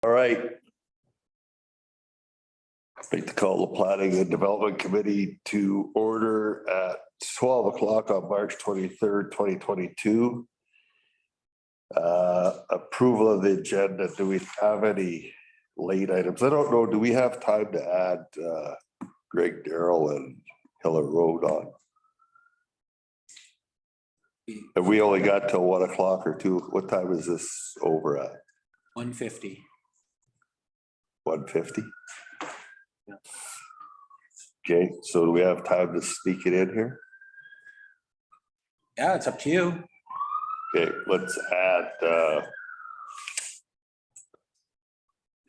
All right. I'd like to call the Planning and Development Committee to order at 12 o'clock on March 23rd, 2022. Approval of the agenda. Do we have any late items? I don't know. Do we have time to add Greg Darrell and Hiller Road on? Have we only got till 1 o'clock or 2? What time is this over at? 1:50. 1:50? Okay, so do we have time to sneak it in here? Yeah, it's up to you. Okay, let's add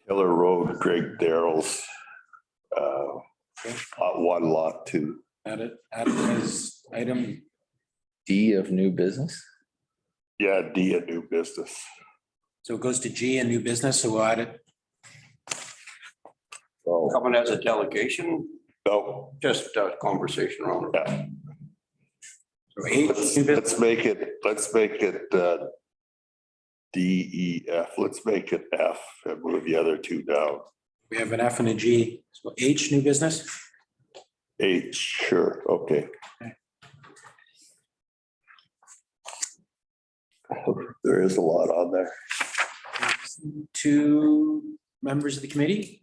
Hiller Road, Greg Darrell's lot 1, lot 2. Add it as item. D of new business. Yeah, D, a new business. So it goes to G and new business, so we'll add it. So, Coming as a delegation, no, just a conversation around it. yeah, So H, new business. let's make it D, E, F. Let's make it F and move the other two down. We have an F and a G. So H, new business. H, sure, okay. There is a lot on there. 2 members of the committee.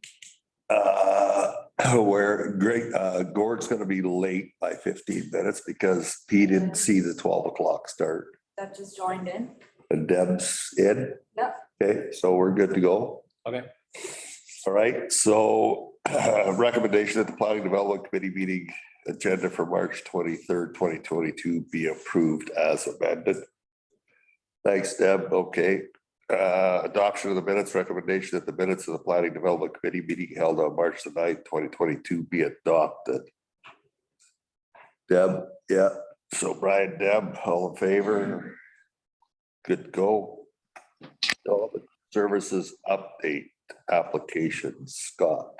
Where Greg, Gord's gonna be late by 15 minutes because he didn't see the 12 o'clock start. That just joined in. And Deb's in? Yep. Okay, so we're good to go. Okay. All right, so recommendation that the Planning Development Committee meeting agenda for March 23rd, 2022 be approved as amended. Thanks, Deb. Okay. Adoption of the minutes, recommendation that the minutes of the Planning Development Committee meeting held on March the 9th, 2022 be adopted. Deb, yeah. So Brian, Deb, all in favor? Good to go. Development Services update application, Scott.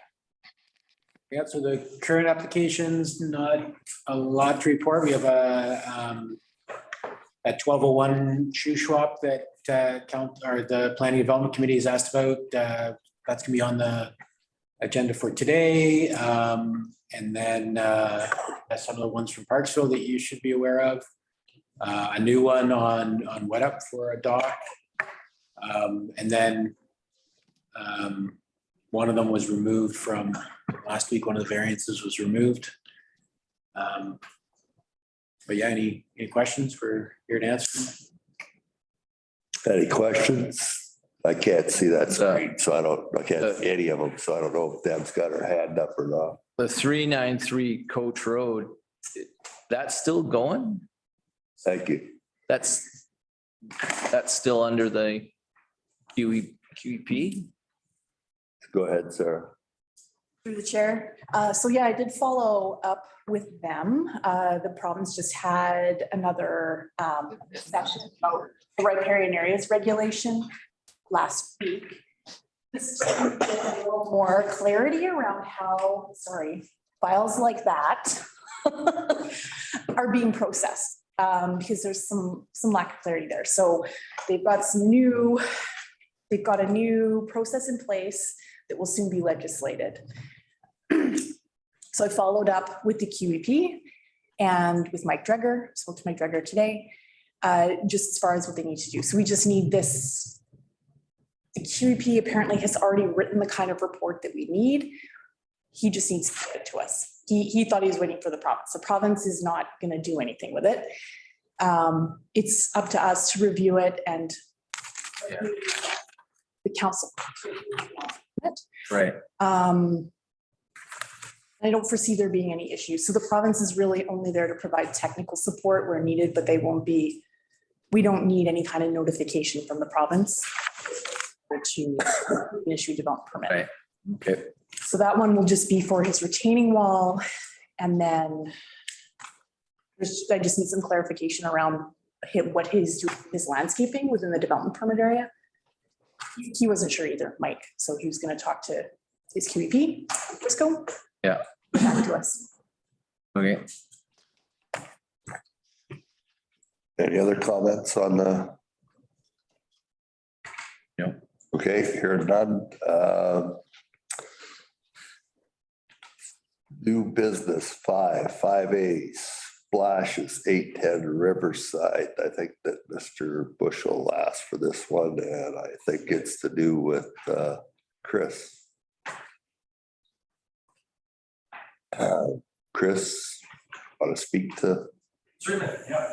Yeah, so the current applications, not a lot to report. We have a 1201 shoe swap that the Planning Development Committee has asked about. That's gonna be on the agenda for today. And then some of the ones from Parksville that you should be aware of. A new one on Wet Up for a dock. And then one of them was removed from last week. One of the variances was removed. But yeah, any questions for here to answer? Any questions? I can't see that screen, so I can't see any of them, so I don't know if Deb's got her hand up or not. The 393 Coach Road, that's still going? Thank you. That's still under the QEP? Go ahead, Sarah. Through the chair. So yeah, I did follow up with them. The province just had another session about the riparian areas regulation last week. This is a little more clarity around how, files like that are being processed because there's some lack of clarity there. So they've got a new process in place that will soon be legislated. So I followed up with the QEP and with Mike Dreger, spoke to Mike Dreger today, just as far as what they need to do. So we just need this. The QEP apparently has already written the kind of report that we need. He just needs to give it to us. He thought he was waiting for the province. The province is not going to do anything with it. It's up to us to review it and the council. Right. I don't foresee there being any issues. So the province is really only there to provide technical support where needed, but we don't need any kind of notification from the province to issue a development permit. Right. Okay. So that one will just be for his retaining wall. And then I just need some clarification around what he's doing with his landscaping within the development permit area. He wasn't sure either, Mike. So he was going to talk to his QEP, Frisco. Yeah. Back to us. Okay. Any other comments on the? No. Okay, here none. New business 5A, splashes 810 Riverside. I think that Mr. Bushel asked for this one, and I think it's to do with Chris. Chris, want to speak to? Certainly, yeah.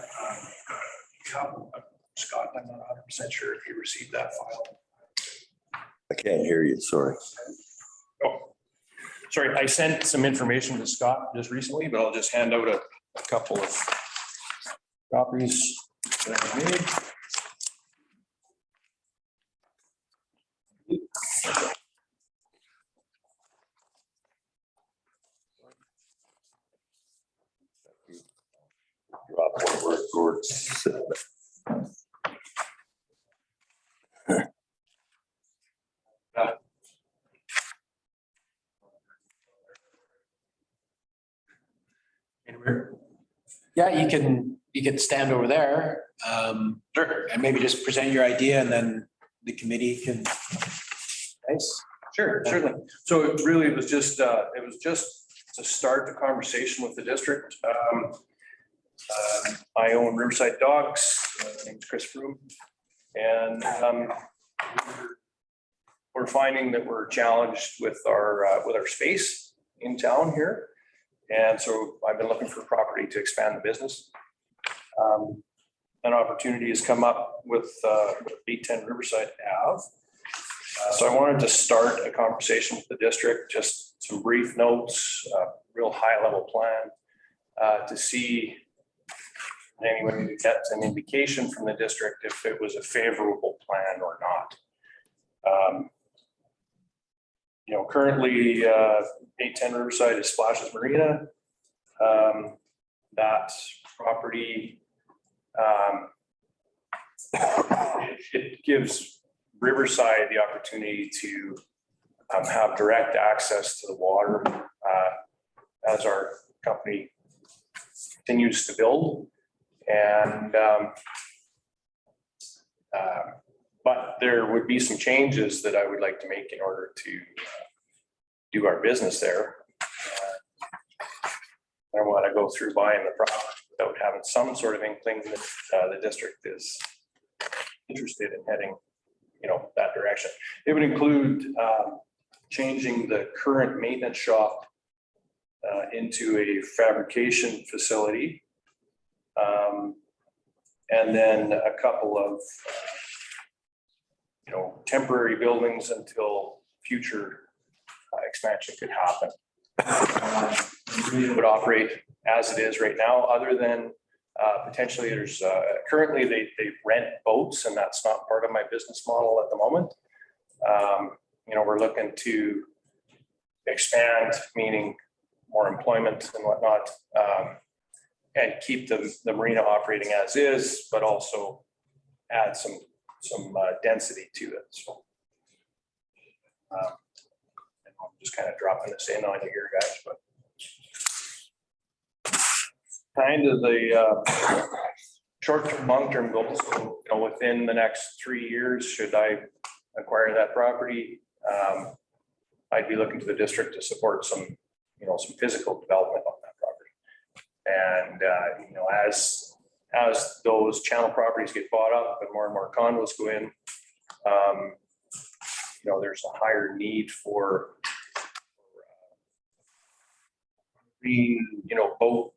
Scott, I'm not 100% sure if you received that file. I can't hear you, sorry. Oh, sorry, I sent some information to Scott just recently, but I'll just hand out a couple of copies that I made. Drop one word towards sitting. Anywhere? Yeah, you can stand over there. Sure. And maybe just present your idea and then the committee can. Nice. Sure, certainly. So it really was just, to start the conversation with the district. I own Riverside Dogs, my name's Chris Froome. And we're finding that we're challenged with our space in town here. And so I've been looking for property to expand the business. An opportunity has come up with 810 Riverside Ave. So I wanted to start a conversation with the district, just some brief notes, real high level plan to see anyway to get an indication from the district if it was a favorable plan or not. You know, currently 810 Riverside is Splashes Marina. That property, it gives Riverside the opportunity to have direct access to the water as our company continues to build. And but there would be some changes that I would like to make in order to do our business there. I don't want to go through buying the property without having some sort of inkling that the district is interested in heading, you know, that direction. It would include changing the current maintenance shop into a fabrication facility. And then a couple of, you know, temporary buildings until future expansion could happen. It would operate as it is right now, other than potentially there's currently they rent boats, and that's not part of my business model at the moment. You know, we're looking to expand, meaning more employment and whatnot, and keep the marina operating as is, but also add some density to it. So I'm just kind of dropping this in on you here, guys, but kind of the short-term, long-term goals. So, you know, within the next 3 years, should I acquire that property, I'd be looking to the district to support some, you know, some physical development on that property. And you know, as those channel properties get bought up and more condos go in, you know, there's a higher need for green, you know, boat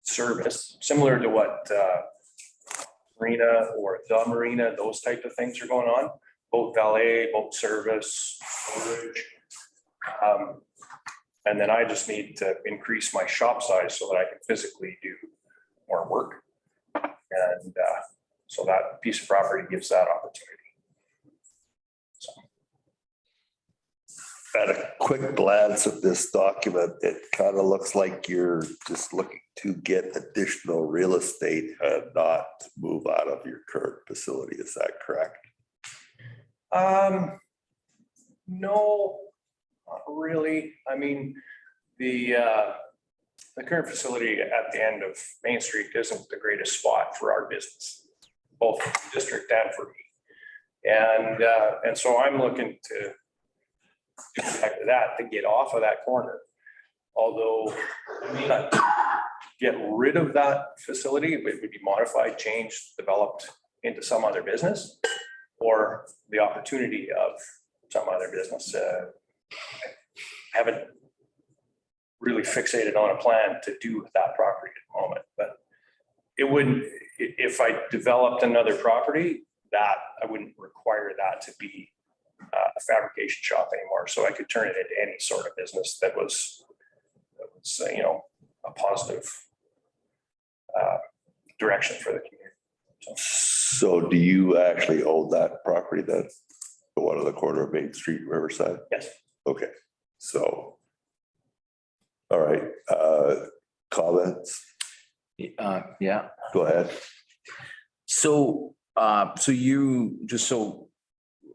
service, similar to what marina or the marina, those type of things are going on. Boat valet, boat service, storage. And then I just need to increase my shop size so that I can physically do more work. And so that piece of property gives that opportunity. So. At a quick glance at this document, it kind of looks like you're just looking to get additional real estate and not move out of your current facility. Is that correct? No, not really. I mean, the current facility at the end of Main Street isn't the greatest spot for our business. both for the district and for me. And so I'm looking to do exactly that, to get off of that corner. Although I may not get rid of that facility, it would be modified, changed, developed into some other business, or the opportunity of some other business. I haven't really fixated on a plan to do with that property at the moment, but it wouldn't, if I developed another property, that I wouldn't require that to be a fabrication shop anymore. So I could turn it into any sort of business that was you know, a positive direction for the community. So do you actually own that property, that the one on the corner of Main Street, Riverside? Yes. Okay, so. All right, comments? Yeah. Go ahead. So, so you, just so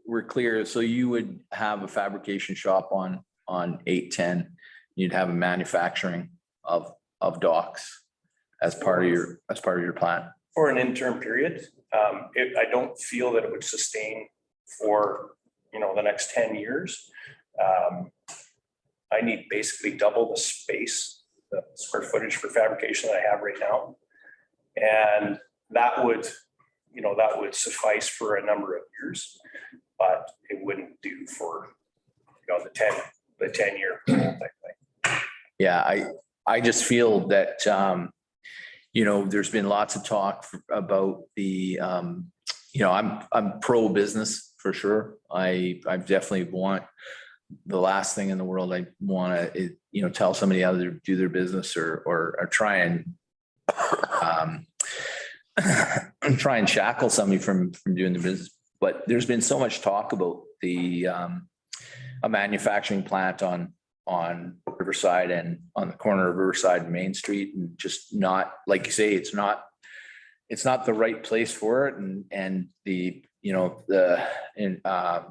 we're clear, so you would have a fabrication shop on 810. You'd have a manufacturing of docks as part of your plan. For an interim period, I don't feel that it would sustain for, you know, the next 10 years. I need basically double the space, the square footage for fabrication that I have right now. And that would, you know, that would suffice for a number of years, but it wouldn't do for, you know, the 10-year type thing. Yeah, I just feel that, you know, there's been lots of talk about the, you know, I'm pro business for sure. I definitely want, the last thing in the world I want to, you know, tell somebody how to do their business or try and try and shackle somebody from doing the business. But there's been so much talk about the a manufacturing plant on Riverside and on the corner of Riverside and Main Street, and just not, like you say, it's not the right place for it. And the, you know, the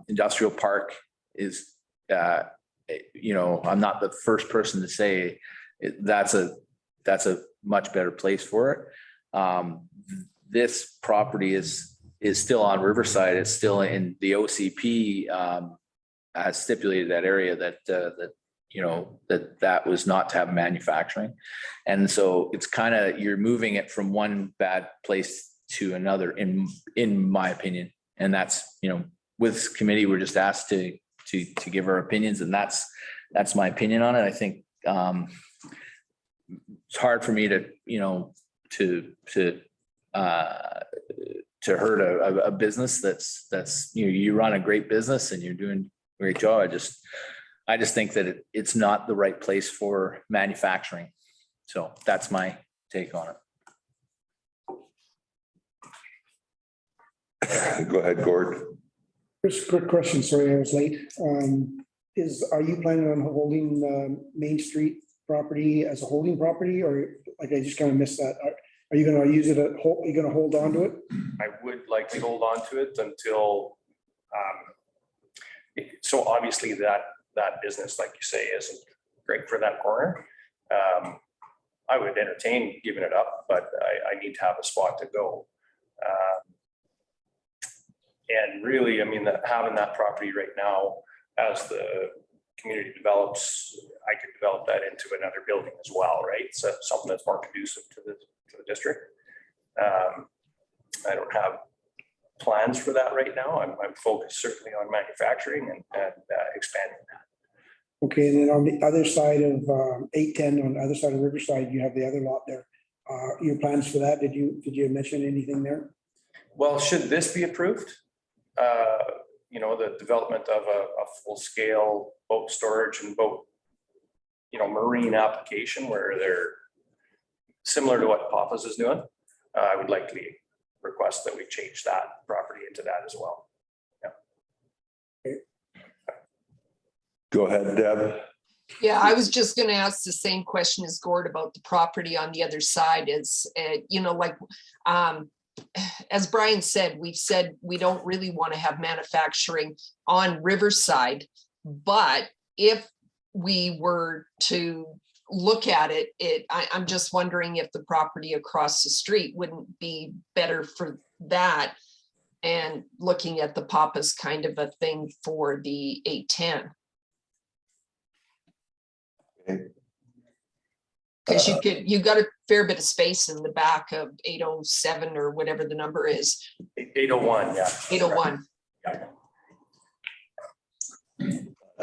industrial park is, you know, I'm not the first person to say that's a much better place for it. This property is still on Riverside. It's still in the OCP, has stipulated that area that you know, that was not to have manufacturing. And so it's kind of, you're moving it from one bad place to another, in my opinion. And that's, you know, with this committee, we're just asked to give our opinions, and that's my opinion on it. I think it's hard for me to, you know, to hurt a business that's you run a great business and you're doing a great job. I just think that it's not the right place for manufacturing. So that's my take on it. Go ahead, Gord. Just a quick question, sorry I was late. Are you planning on holding Main Street property as a holding property, or like I just kind of missed that? Are you going to use it are you going to hold on to it? I would like to hold on to it until, so obviously that business, like you say, isn't great for that corner. I would entertain giving it up, but I need to have a spot to go. And really, I mean, having that property right now, as the community develops, I could develop that into another building as well, right? So something that's more conducive to the district. I don't have plans for that right now. I'm focused certainly on manufacturing and expanding that. Okay, and then on the other side of 810, on the other side of Riverside, you have the other lot there. Your plans for that? Did you mention anything there? Well, should this be approved? You know, the development of a full-scale boat storage and boat, you know, marine application where they're similar to what Papa's is doing, I would likely request that we change that property into that as well. Yeah. Go ahead, Deb. Yeah, I was just going to ask the same question as Gord about the property on the other side. Is, you know, like, as Brian said, we've said we don't really want to have manufacturing on Riverside, but if we were to look at it, I'm just wondering if the property across the street wouldn't be better for that. And looking at the Papa's kind of a thing for the 810. Because you got a fair bit of space in the back of 807 or whatever the number is. 801, yeah. 801.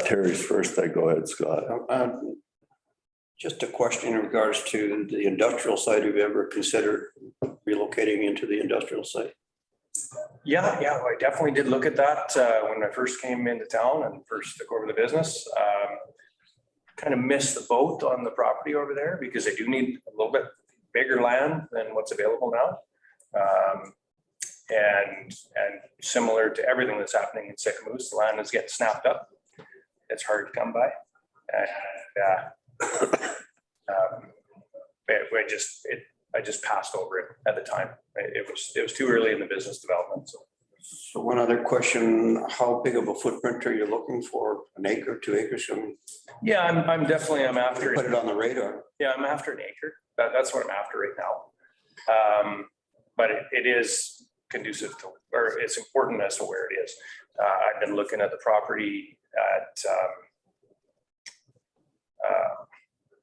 Terry's first, I go ahead, Scott. Just a question in regards to the industrial site. Have you ever considered relocating into the industrial site? Yeah, I definitely did look at that when I first came into town and first took over the business. Kind of missed the boat on the property over there because they do need a little bit bigger land than what's available now. And similar to everything that's happening in Sycamoose, the land is getting snapped up. It's hard to come by. I just passed over it at the time. It was too early in the business development. So one other question, how big of a footprint are you looking for? An acre, 2 acres? I mean, Yeah, I'm definitely after put it on the radar. Yeah, I'm after an acre. That's what I'm after right now. But it is conducive to, or it's important as to where it is. I've been looking at the property at,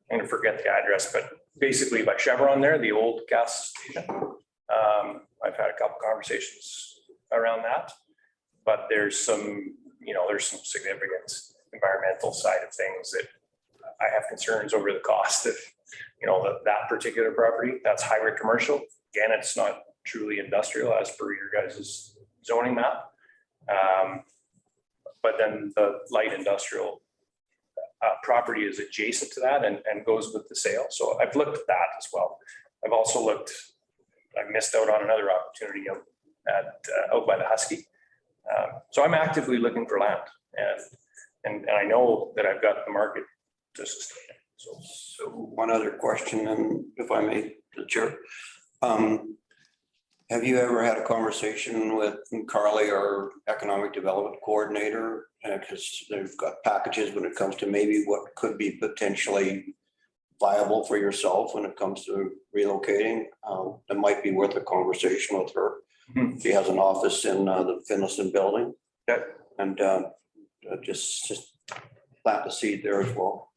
I'm going to forget the address, but basically by Chevron there, the old gas station. I've had a couple conversations around that, but there's some significant environmental side of things that I have concerns over the cost of, that particular property. That's highway commercial. Again, it's not truly industrial as per your guys' zoning map. But then the light industrial property is adjacent to that and goes with the sale. So I've looked at that as well. I've also I missed out on another opportunity out by the Husky. So I'm actively looking for land and I know that I've got the market to sustain it. So one other question, and if I may, the chair. Have you ever had a conversation with Carly, our economic development coordinator? Because they've got packages when it comes to maybe what could be potentially viable for yourself when it comes to relocating. It might be worth a conversation with her. Mm-hmm. She has an office in the Finlayson building. Okay. And just plant the seed there as well.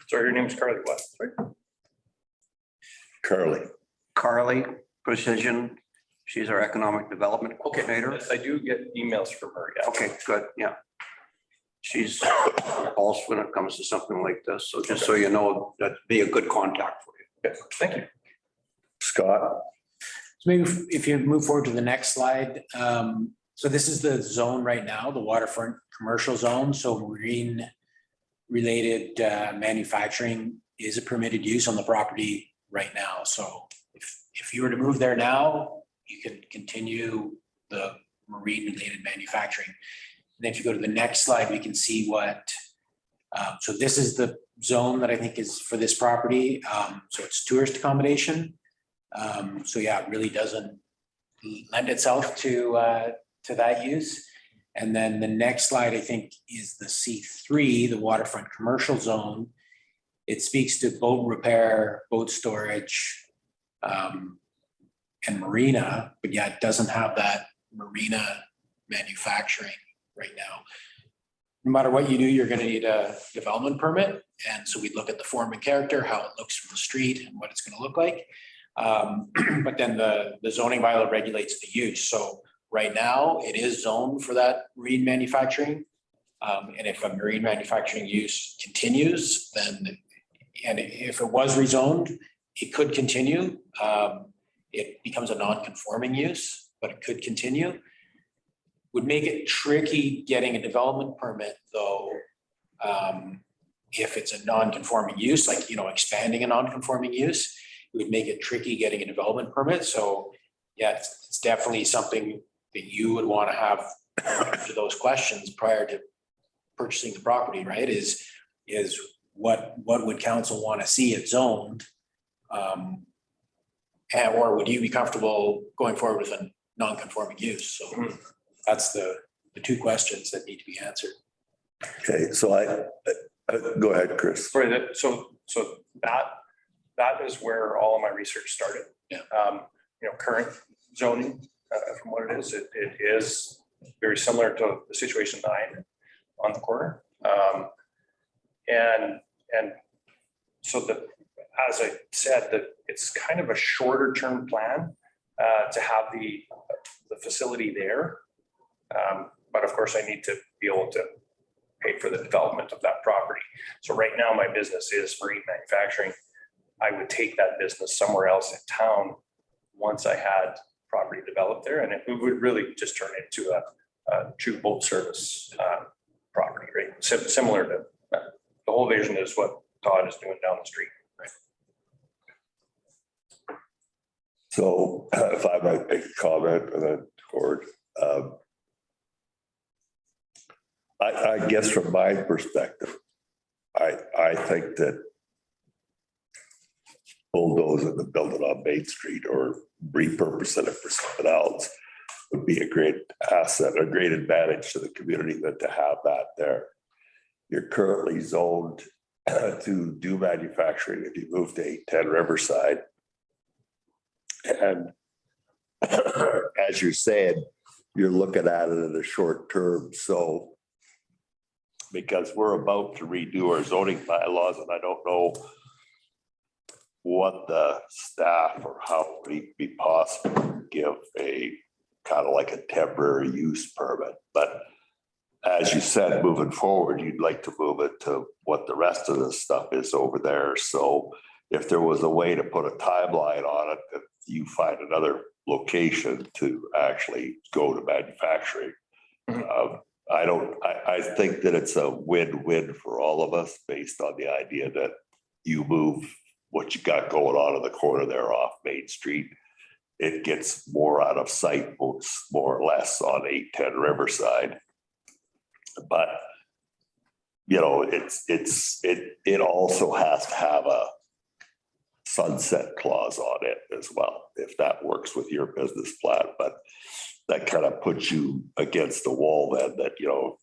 Sorry, your name's Carly what? Sorry. Carly Precision. She's our economic development coordinator. Yes, I do get emails from her. Yeah. Okay, good. Yeah. She's also when it comes to something like this. So just so you know, that'd be a good contact for you. Okay. Thank you. Scott? So maybe if you move forward to the next slide. So this is the zone right now, the waterfront commercial zone. So marine related manufacturing is a permitted use on the property right now. So if you were to move there now, you can continue the marine related manufacturing. And then if you go to the next slide, we can see what, so this is the zone that I think is for this property. So it's tourist accommodation. So yeah, it really doesn't lend itself to that use. And then the next slide, I think, is the C3, the waterfront commercial zone. It speaks to boat repair, boat storage, and marina, but yeah, it doesn't have that marina manufacturing right now. No matter what you do, you're going to need a development permit. And so we look at the form and character, how it looks from the street and what it's going to look like. But then the zoning bylaw regulates the use. So right now it is zoned for that marine manufacturing. And if a marine manufacturing use continues, then, and if it was rezoned, it could continue. It becomes a non-conforming use, but it could continue. Would make it tricky getting a development permit though, if it's a non-conforming use, like, expanding a non-conforming use, it would make it tricky getting a development permit. So yeah, it's definitely something that you would want to have to those questions prior to purchasing the property, right? Is what would council want to see it zoned? Or would you be comfortable going forward with a non-conforming use? So that's the two questions that need to be answered. Okay, so Go ahead, Chris. Sorry, so that is where all of my research started. Yeah. Current zoning, from what it is very similar to the situation that I'm in on the corner. And so as I said, that it's kind of a shorter term plan to have the facility there. But of course I need to be able to pay for the development of that property. So right now my business is marine manufacturing. I would take that business somewhere else in town once I had property developed there, and it would really just turn into a true boat service property, right? Similar to the whole vision is what Todd is doing down the street. Right? So if I might make a comment and then Gord, I guess from my perspective, I think that bulldozing and building on Main Street or repurposing it for something else would be a great asset, a great advantage to the community than to have that there. You're currently zoned to do manufacturing if you move to 810 Riverside. And as you said, you're looking at it in the short term. So because we're about to redo our zoning bylaws, and I don't know what the staff or how it would be possible to give a kind of like a temporary use permit. But as you said, moving forward, you'd like to move it to what the rest of the stuff is over there. So if there was a way to put a timeline on it, that you find another location to actually go to manufacturing. I think that it's a win-win for all of us based on the idea that you move what you got going on in the corner there off Main Street. It gets more out of sight, more or less on 810 Riverside. But, it also has to have a sunset clause on it as well, if that works with your business plan. But that kind of puts you against the wall then that,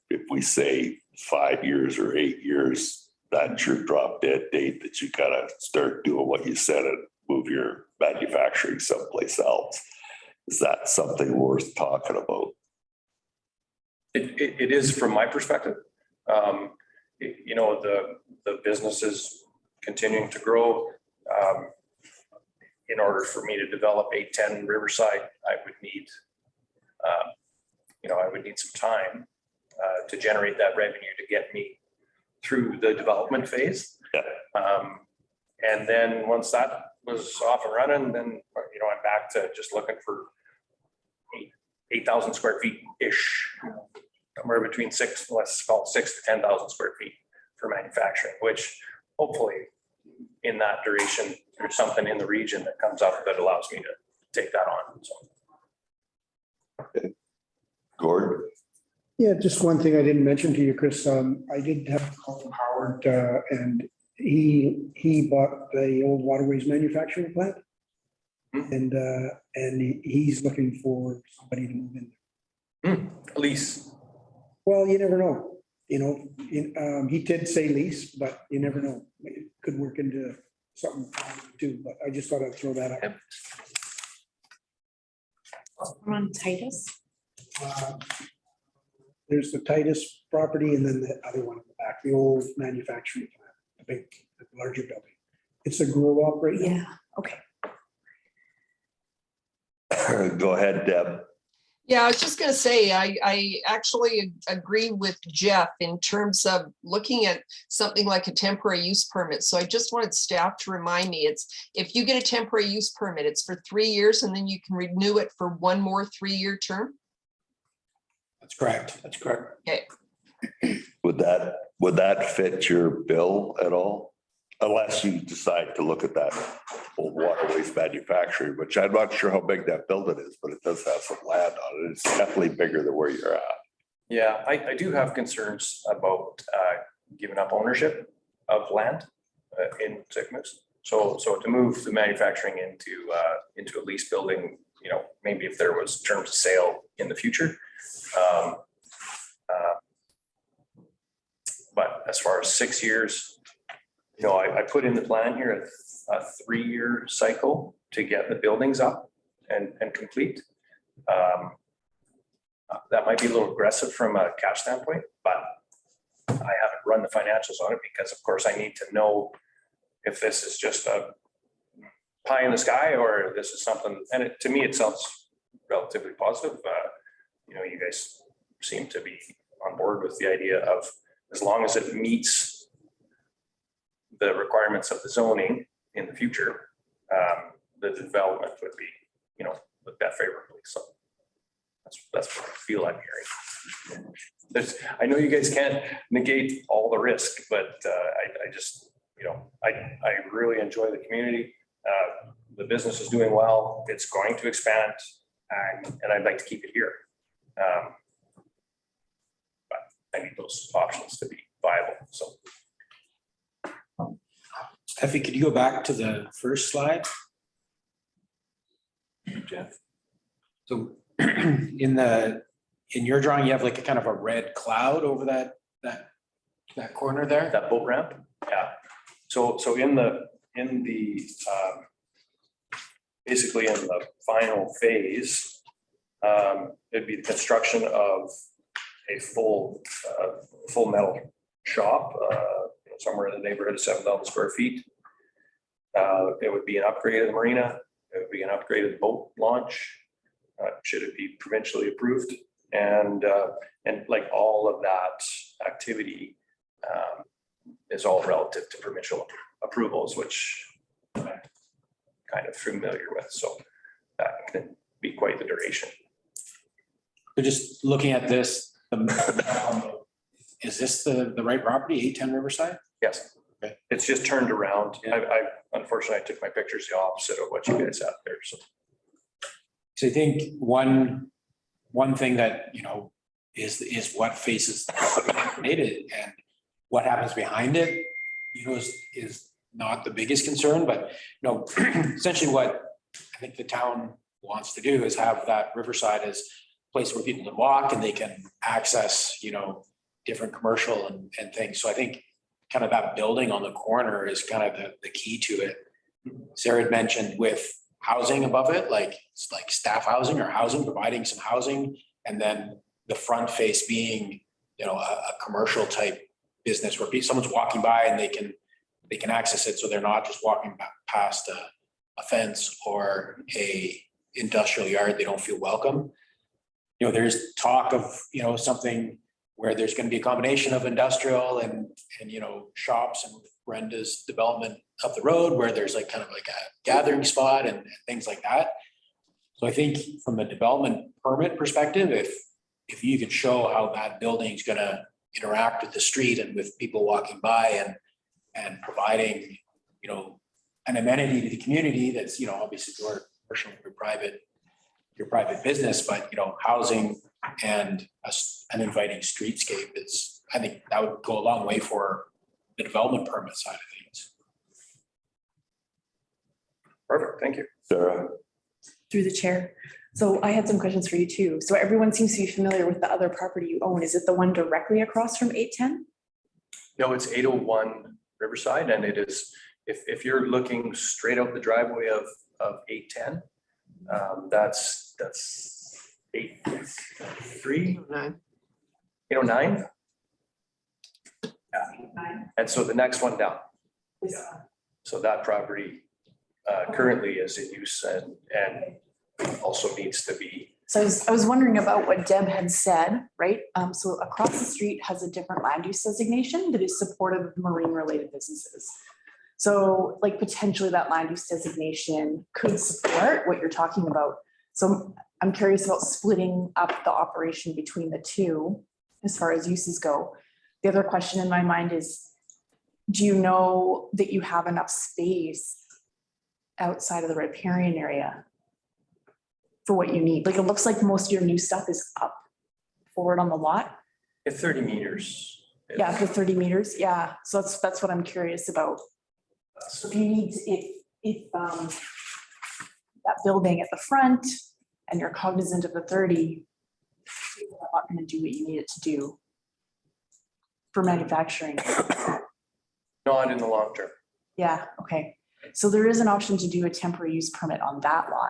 if we say 5 years or 8 years, that's your drop dead date that you gotta start doing what you said and move your manufacturing someplace else. Is that something worth talking about? It is from my perspective. The business is continuing to grow. In order for me to develop 810 Riverside, I would need some time to generate that revenue to get me through the development phase. Yeah. And then once that was off and running, then, I'm back to just looking for 8,000 square feet ish, somewhere between let's call it 6,000 to 10,000 square feet for manufacturing, which hopefully in that duration, there's something in the region that comes up that allows me to take that on. So. Okay. Gord? Yeah, just one thing I didn't mention to you, Chris. I did have a call from Howard, and he bought the old Waterways manufacturing plant, and he's looking for somebody to move in. Lease. Well, you never know. He did say lease, but you never know. It could work into something too. But I just thought I'd throw that out. On Titus. There's the Titus property and then the other one in the back, the old manufacturing plant, the larger building. It's a grow up right now. Yeah, okay. Go ahead, Deb. Yeah, I was just going to say, I actually agree with Jeff in terms of looking at something like a temporary use permit. So I just wanted staff to remind me, if you get a temporary use permit, it's for 3 years and then you can renew it for one more 3-year term. That's correct. That's correct. Okay. Would that fit your bill at all? Unless you decide to look at that old Waterways manufacturing, which I'm not sure how big that building is, but it does have some land on it. It's definitely bigger than where you're at. Yeah, I do have concerns about giving up ownership of land in Sycamore. So to move the manufacturing into a lease building, maybe if there was terms of sale in the future, But as far as 6 years, you know, I put in the plan here a 3-year cycle to get the buildings up and complete. That might be a little aggressive from a cash standpoint, but I haven't run the financials on it because of course I need to know if this is just a pie in the sky or this is something, and to me, it sounds relatively positive. You know, you guys seem to be on board with the idea of as long as it meets the requirements of the zoning in the future, the development would be, you know, looked at favorably. So that's what I feel I'm hearing. I know you guys can't negate all the risk, but I just, you know, I really enjoy the community. The business is doing well. It's going to expand, and I'd like to keep it here. But I need those options to be viable. So, Steffi, could you go back to the first slide? Jeff. So in your drawing, you have like a kind of a red cloud over that corner there. that boat ramp, yeah. So in the basically in the final phase, it'd be the construction of a full metal shop, somewhere in the neighborhood of 7,000 square feet. It would be an upgrade of the marina. It would be an upgrade of the boat launch, should it be provincially approved. And like all of that activity is all relative to provincial approvals, which I'm kind of familiar with. So that can be quite the duration. So just looking at this, is this the right property, 810 Riverside? Yes. Okay. It's just turned around. Yeah. I unfortunately, I took my pictures the opposite of what you guys have there. So I think one thing that, you know, is what faces it and what happens behind it, you know, is not the biggest concern, but, you know, essentially what I think the town wants to do is have that Riverside as a place where people can walk and they can access, you know, different commercial and things. So I think kind of that building on the corner is kind of the key to it. Sarah had mentioned with housing above it, like it's like staff housing or housing, providing some housing, and then the front face being, you know, a commercial type business where someone's walking by and they can access it, so they're not just walking past a fence or a industrial yard. They don't feel welcome. You know, there's talk of, you know, something where there's going to be a combination of industrial and you know, shops, and Brenda's development up the road where there's like kind of like a gathering spot and things like that. So I think from a development permit perspective, if you can show how that building is going to interact with the street and with people walking by and providing, you know, an amenity to the community that's, you know, obviously your commercial, your private business, but, you know, housing and an inviting streetscape, I think that would go a long way for the development permit side of things. Perfect, thank you. Sarah? Through the chair. So I had some questions for you too. So everyone seems to be familiar with the other property you own. Is it the one directly across from 810? No, it's 801 Riverside, and it is, if you're looking straight out the driveway of 810, that's 803, 809. Yeah. And so the next one down. Yeah. So that property currently is in use and also needs to be. So I was wondering about what Deb had said, right? So across the street has a different land use designation that is supportive of marine related businesses. So like potentially that land use designation could support what you're talking about. So I'm curious about splitting up the operation between the two as far as uses go. The other question in my mind is, do you know that you have enough space outside of the riparian area for what you need? Like it looks like most of your new stuff is up forward on the lot. At 30 meters. Yeah, for 30 meters. Yeah. So that's what I'm curious about. So if you need, if that building at the front and you're cognizant of the 30, you're not going to do what you need it to do for manufacturing. Not in the long term. Yeah, okay. So there is an option to do a temporary use permit on that lot.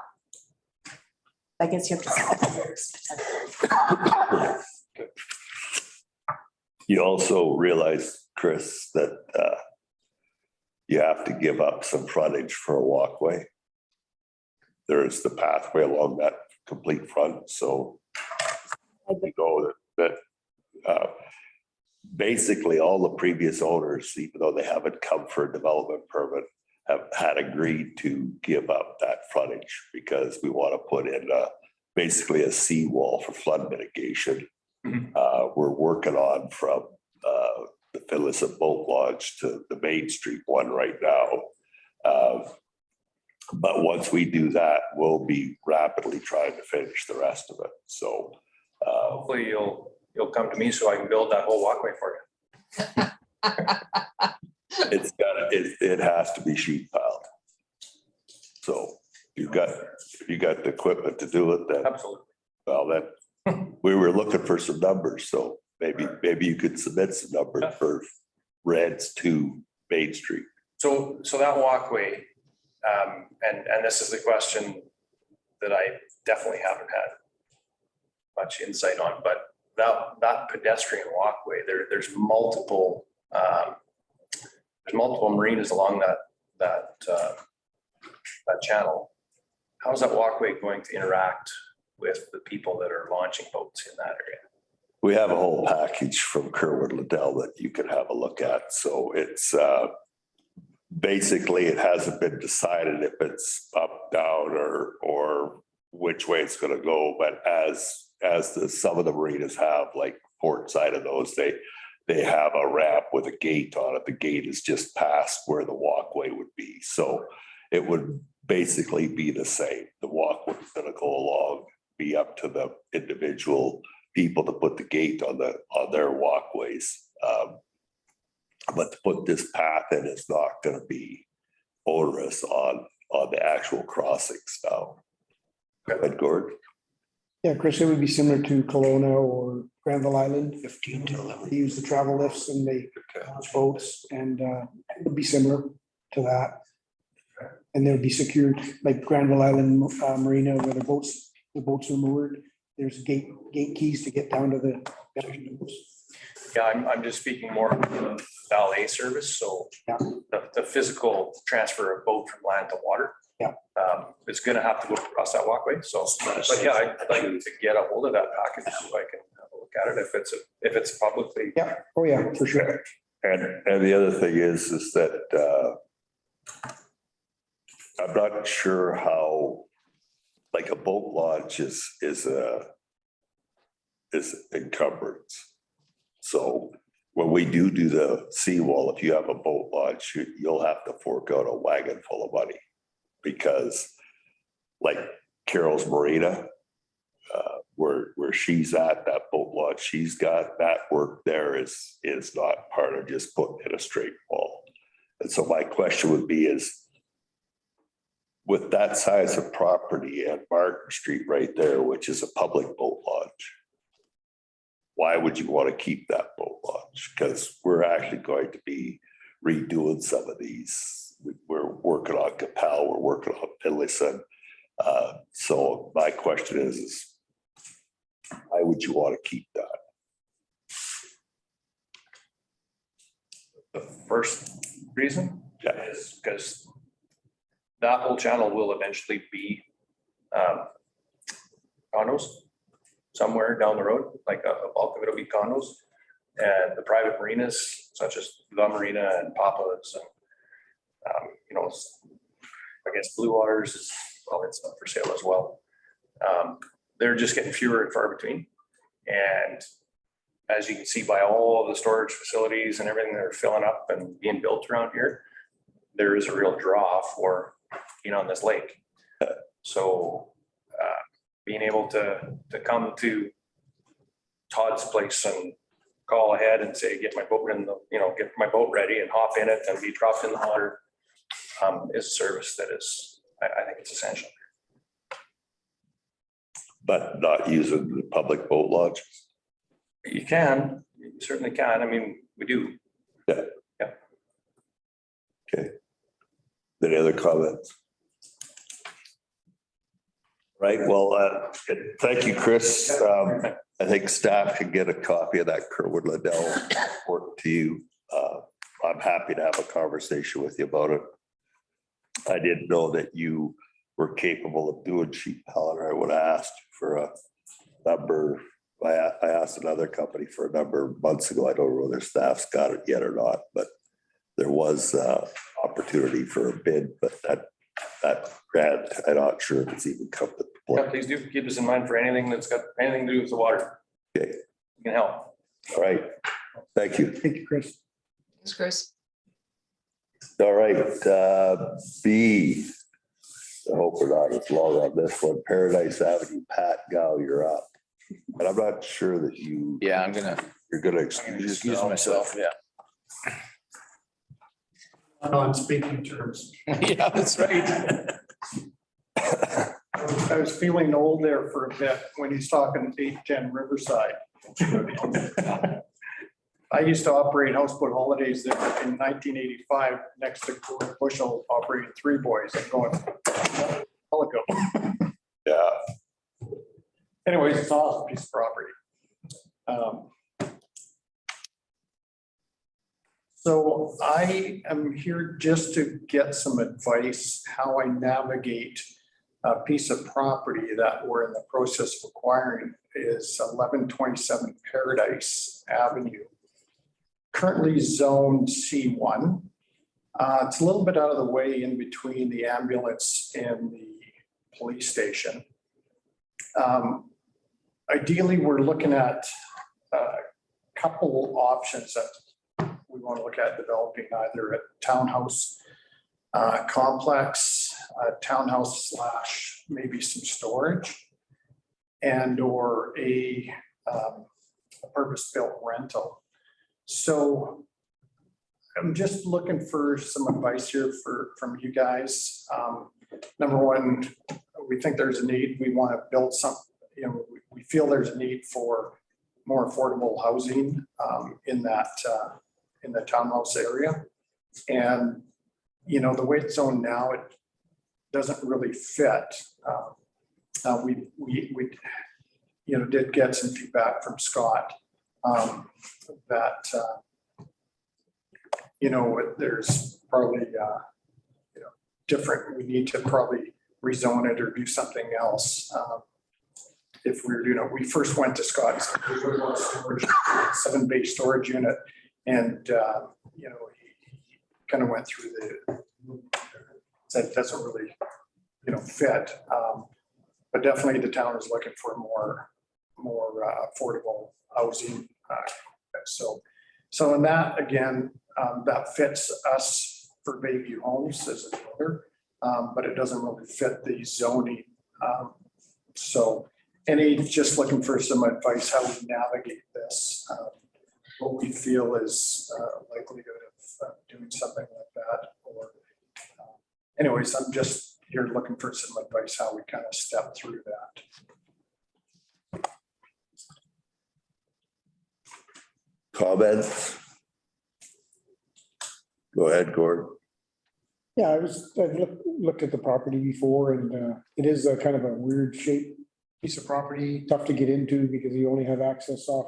I guess you have to. 7 years potentially. You also realize, Chris, that you have to give up some frontage for a walkway. There's the pathway along that complete front, so you know that basically all the previous owners, even though they haven't come for a development permit, have had agreed to give up that frontage because we want to put in basically a seawall for flood mitigation. We're working on from the Phyllis and Boat Lodge to the Main Street one right now. But once we do that, we'll be rapidly trying to finish the rest of it. So Hopefully you'll come to me so I can build that whole walkway for you. it has to be sheet piled. So if you got the equipment to do it, then Absolutely. well, then we were looking for some numbers, so maybe you could submit some numbers for Reds to Main Street. So that walkway, and this is the question that I definitely haven't had much insight on, but that pedestrian walkway, there's multiple marinas along that channel. How is that walkway going to interact with the people that are launching boats in that area? We have a whole package from Kerwin Liddell that you can have a look at. So it's basically it hasn't been decided if it's up, down, or which way it's going to go. But as some of the marinas have, like port side of those, they have a ramp with a gate on it. The gate is just past where the walkway would be. So it would basically be the same. The walkway is going to go along, be up to the individual people to put the gate on their walkways. But to put this path in is not going to be onerous on the actual crossings now. Go ahead, Gord. Yeah, Chris, it would be similar to Kelowna or Granville Island. 15 to 11. They use the travel lifts and they launch boats, and it would be similar to that. And they would be secured like Granville Island Marina where the boats are moored. There's gate keys to get down to the boats. Yeah, I'm just speaking more of the valet service, so Yeah. the physical transfer of boat from land to water. Yeah. It's gonna have to go across that walkway, so, but yeah, I'd like to get a hold of that package so I can have a look at it if it's publicly. Yeah, oh yeah, for sure. And the other thing is that I'm not sure how, like a boat launch is encumbrance. So when we do the seawall, if you have a boat launch, you'll have to fork out a wagon full of money, because like Carol's Marina, where she's at, that boat launch she's got, that work there is not part of just putting in a straight wall. And so my question would be is, with that size of property at Martin Street right there, which is a public boat launch, why would you want to keep that boat launch? Because we're actually going to be redoing some of these. We're working on Capel, we're working on Pillison. So my question is why would you want to keep that? The first reason Yeah. is because that whole channel will eventually be condos somewhere down the road, like a bulk of it will be condos. And the private marinas, such as the Marina and Papa's, and I guess Blue Waters is, well, it's up for sale as well. They're just getting fewer and far between. And as you can see by all of the storage facilities and everything that are filling up and being built around here, there is a real draw for being on this lake. So being able to come to Todd's place and call ahead and say, get my boat in the, get my boat ready and hop in it and be dropped in the water is a service that is, I think it's essential. But not using the public boat launch? You certainly can. I mean, We do. Okay. Any other comments? Right, well, thank you, Chris. I think staff can get a copy of that Kerwin Liddell report to you. I'm happy to have a conversation with you about it. I didn't know that you were capable of doing sheet pellet, or I would have asked for a number. I asked another company for a number of months ago. I don't know whether staff's got it yet or not, but there was opportunity for a bid, but that grant, I'm not sure if it's even come to play. Yeah, please do keep us in mind for anything that's got anything to do with the water. Okay, We can help. all right. Thank you. Thank you, Chris. Thanks, Chris. All right, B. I hope we're not as long on this one. Paradise Avenue, Pat Gow, you're up. But I'm not sure that you're gonna Excuse myself, yeah. On speaking terms. Yeah, that's right. I was feeling old there for a bit when he's talking 810 Riverside. I used to operate Houseboat Holidays there in 1985, next to Gordon Bushel, operating Three Boys. I'm going, I'll go. Yeah, Anyways, it's an awesome piece of property. So I am here just to get some advice how I navigate a piece of property that we're in the process of acquiring. Is 1127 Paradise Avenue. Currently zoned C1. It's a little bit out of the way in between the ambulance and the police station. Ideally, we're looking at a couple options that we want to look at developing, either a townhouse complex, a townhouse / maybe some storage, and or a purpose-built rental. So I'm just looking for some advice here from you guys. Number one, we think there's a need. We want to build some, we feel there's a need for more affordable housing in the townhouse area. And, the way it's zoned now, it doesn't really fit. We did get some feedback from Scott that, there's probably, different, we need to probably rezone it or do something else. If we're, we first went to Scott's 7-bay storage unit, and, he kind of went through said it doesn't really, fit. But definitely the town is looking for more affordable housing. So in that, again, that fits us for Bayview Homes as a builder, but it doesn't really fit the zoning. And he's just looking for some advice how we navigate this. What we feel is likelihood of doing something like that, or anyways, I'm just here looking for some advice how we kind of step through that. comments? Go ahead, Gordon. Yeah, I've looked at the property before, and it is a kind of a weird shaped piece of property, tough to get into because you only have access not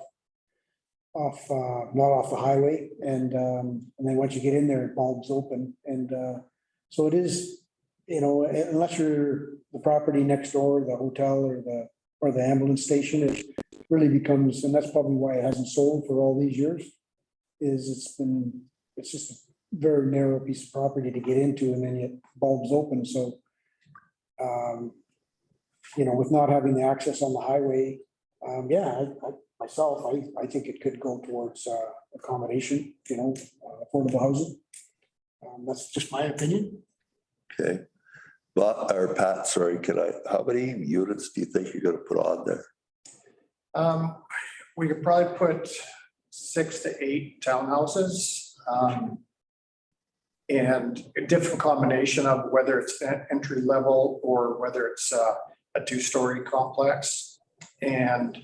off the highway. And then once you get in there, it bulbs open. And so it is, unless you're the property next door, the hotel or the ambulance station, it really becomes, and that's probably why it hasn't sold for all these years, is it's just a very narrow piece of property to get into, and then it bulbs open. So, with not having the access on the highway, I think it could go towards accommodation, affordable housing. That's just my opinion. Okay. Pat, sorry, how many units do you think you're gonna put on there? We could probably put 6 to 8 townhouses. And a different combination of whether it's entry level or whether it's a 2-story complex, and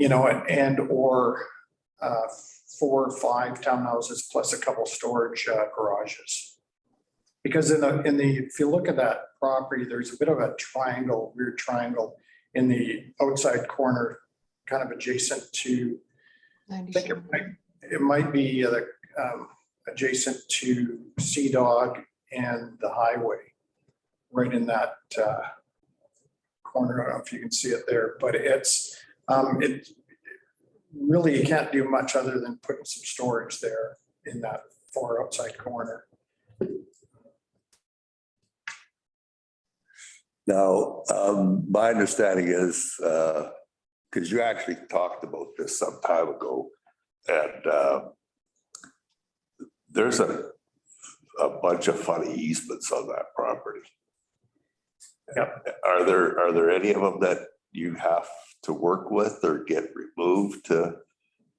or 4 or 5 townhouses plus a couple storage garages. Because if you look at that property, there's a bit of a triangle, weird triangle in the outside corner, kind of adjacent to, I think it might be adjacent to Sea Dog and the highway, right in that corner. I don't know if you can see it there, but it's, it really, you can't do much other than putting some storage there in that far outside corner. Now, my understanding is, because you actually talked about this some time ago, and there's a bunch of funny easements on that property. Yep. Are there any of them that you have to work with or get removed to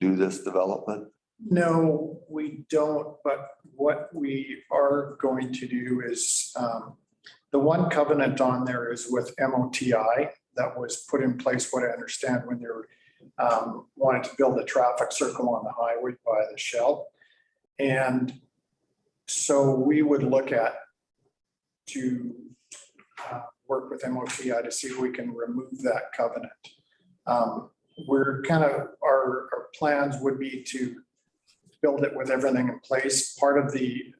do this development? No, we don't, but what we are going to do is, the one covenant on there is with MOTI that was put in place, what I understand, when they were wanted to build a traffic circle on the highway by the Shell. And so we would look at to work with MOTI to see if we can remove that covenant. We're kind of, our plans would be to build it with everything in place. Part of the,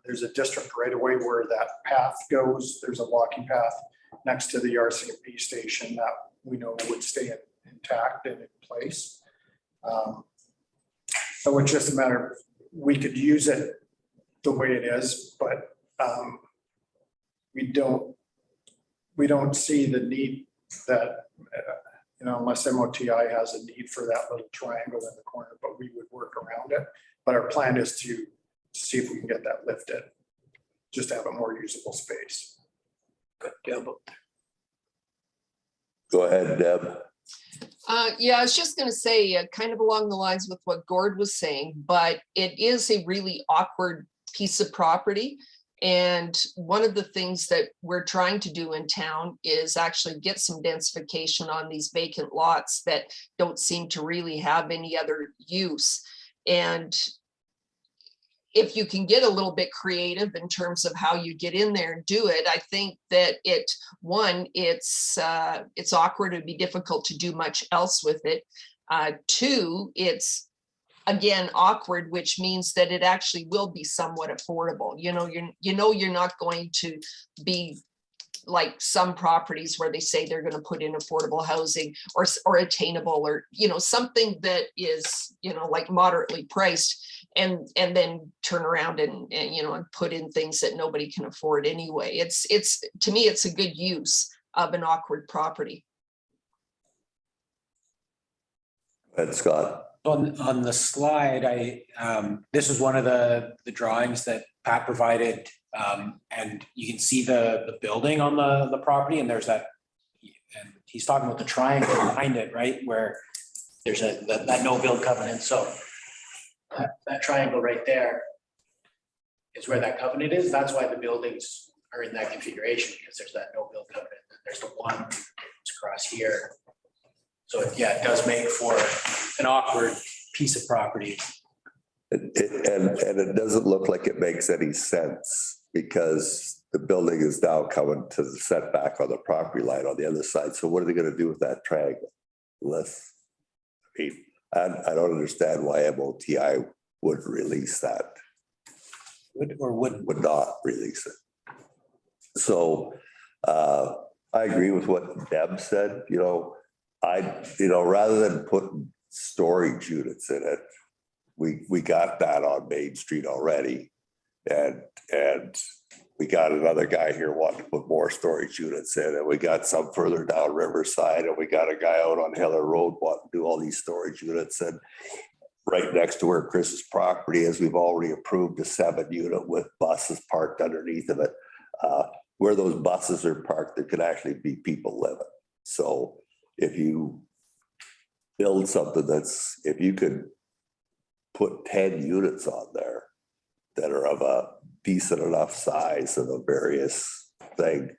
there's a district right away where that path goes. There's a walking path next to the RCMP station that we know would stay intact and in place. So it's just a matter of, we could use it the way it is, but we don't see the need that, unless MOTI has a need for that little triangle in the corner, but we would work around it. But our plan is to see if we can get that lifted, just to have a more usable space. Go ahead, Deb. Yeah, I was just going to say, kind of along the lines with what Gord was saying, but it is a really awkward piece of property. And one of the things that we're trying to do in town is actually get some densification on these vacant lots that don't seem to really have any other use. And if you can get a little bit creative in terms of how you get in there and do it, I think that it's awkward. It'd be difficult to do much else with it. 2, it's again awkward, which means that it actually will be somewhat affordable. You're not going to be like some properties where they say they're going to put in affordable housing or attainable, or something that is like moderately priced, and then turn around and put in things that nobody can afford anyway. It's to me, it's a good use of an awkward property. Ed Scott. On the slide, this is one of the drawings that Pat provided, and you can see the building on the property, and there's that, and he's talking about the triangle behind it, right, where there's that no build covenant. So that triangle right there is where that covenant is. That's why the buildings are in that configuration, because there's that no build covenant. And there's the one that's across here. So yeah, it does make for an awkward piece of property. And it doesn't look like it makes any sense, because the building is now coming to the setback on the property line on the other side. So what are they going to do with that triangle? Unless, I don't understand why MOTI would release that. Would not release it. So I agree with what Deb said. Rather than putting storage units in it, we got that on Main Street already. And we got another guy here wanting to put more storage units in, and we got some further down Riverside, and we got a guy out on Hiller Road wanting to do all these storage units. And right next to where Chris's property is, we've already approved a 7-unit with buses parked underneath of it. Where those buses are parked, there could actually be people living. So if you build something if you could put 10 units on there that are of a decent enough size and a various thing,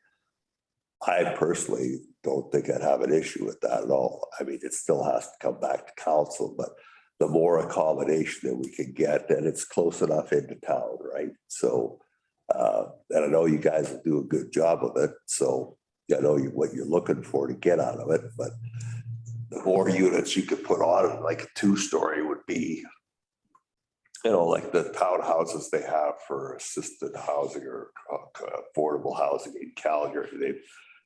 I personally don't think I'd have an issue with that at all. I mean, it still has to come back to council, but the more accommodation that we can get, and it's close enough into town, right? So, and I know you guys will do a good job of it, so I know what you're looking for to get out of it, but the more units you could put on it, like a two-story would be, you know, like the townhouses they have for assisted housing or affordable housing in Calgary,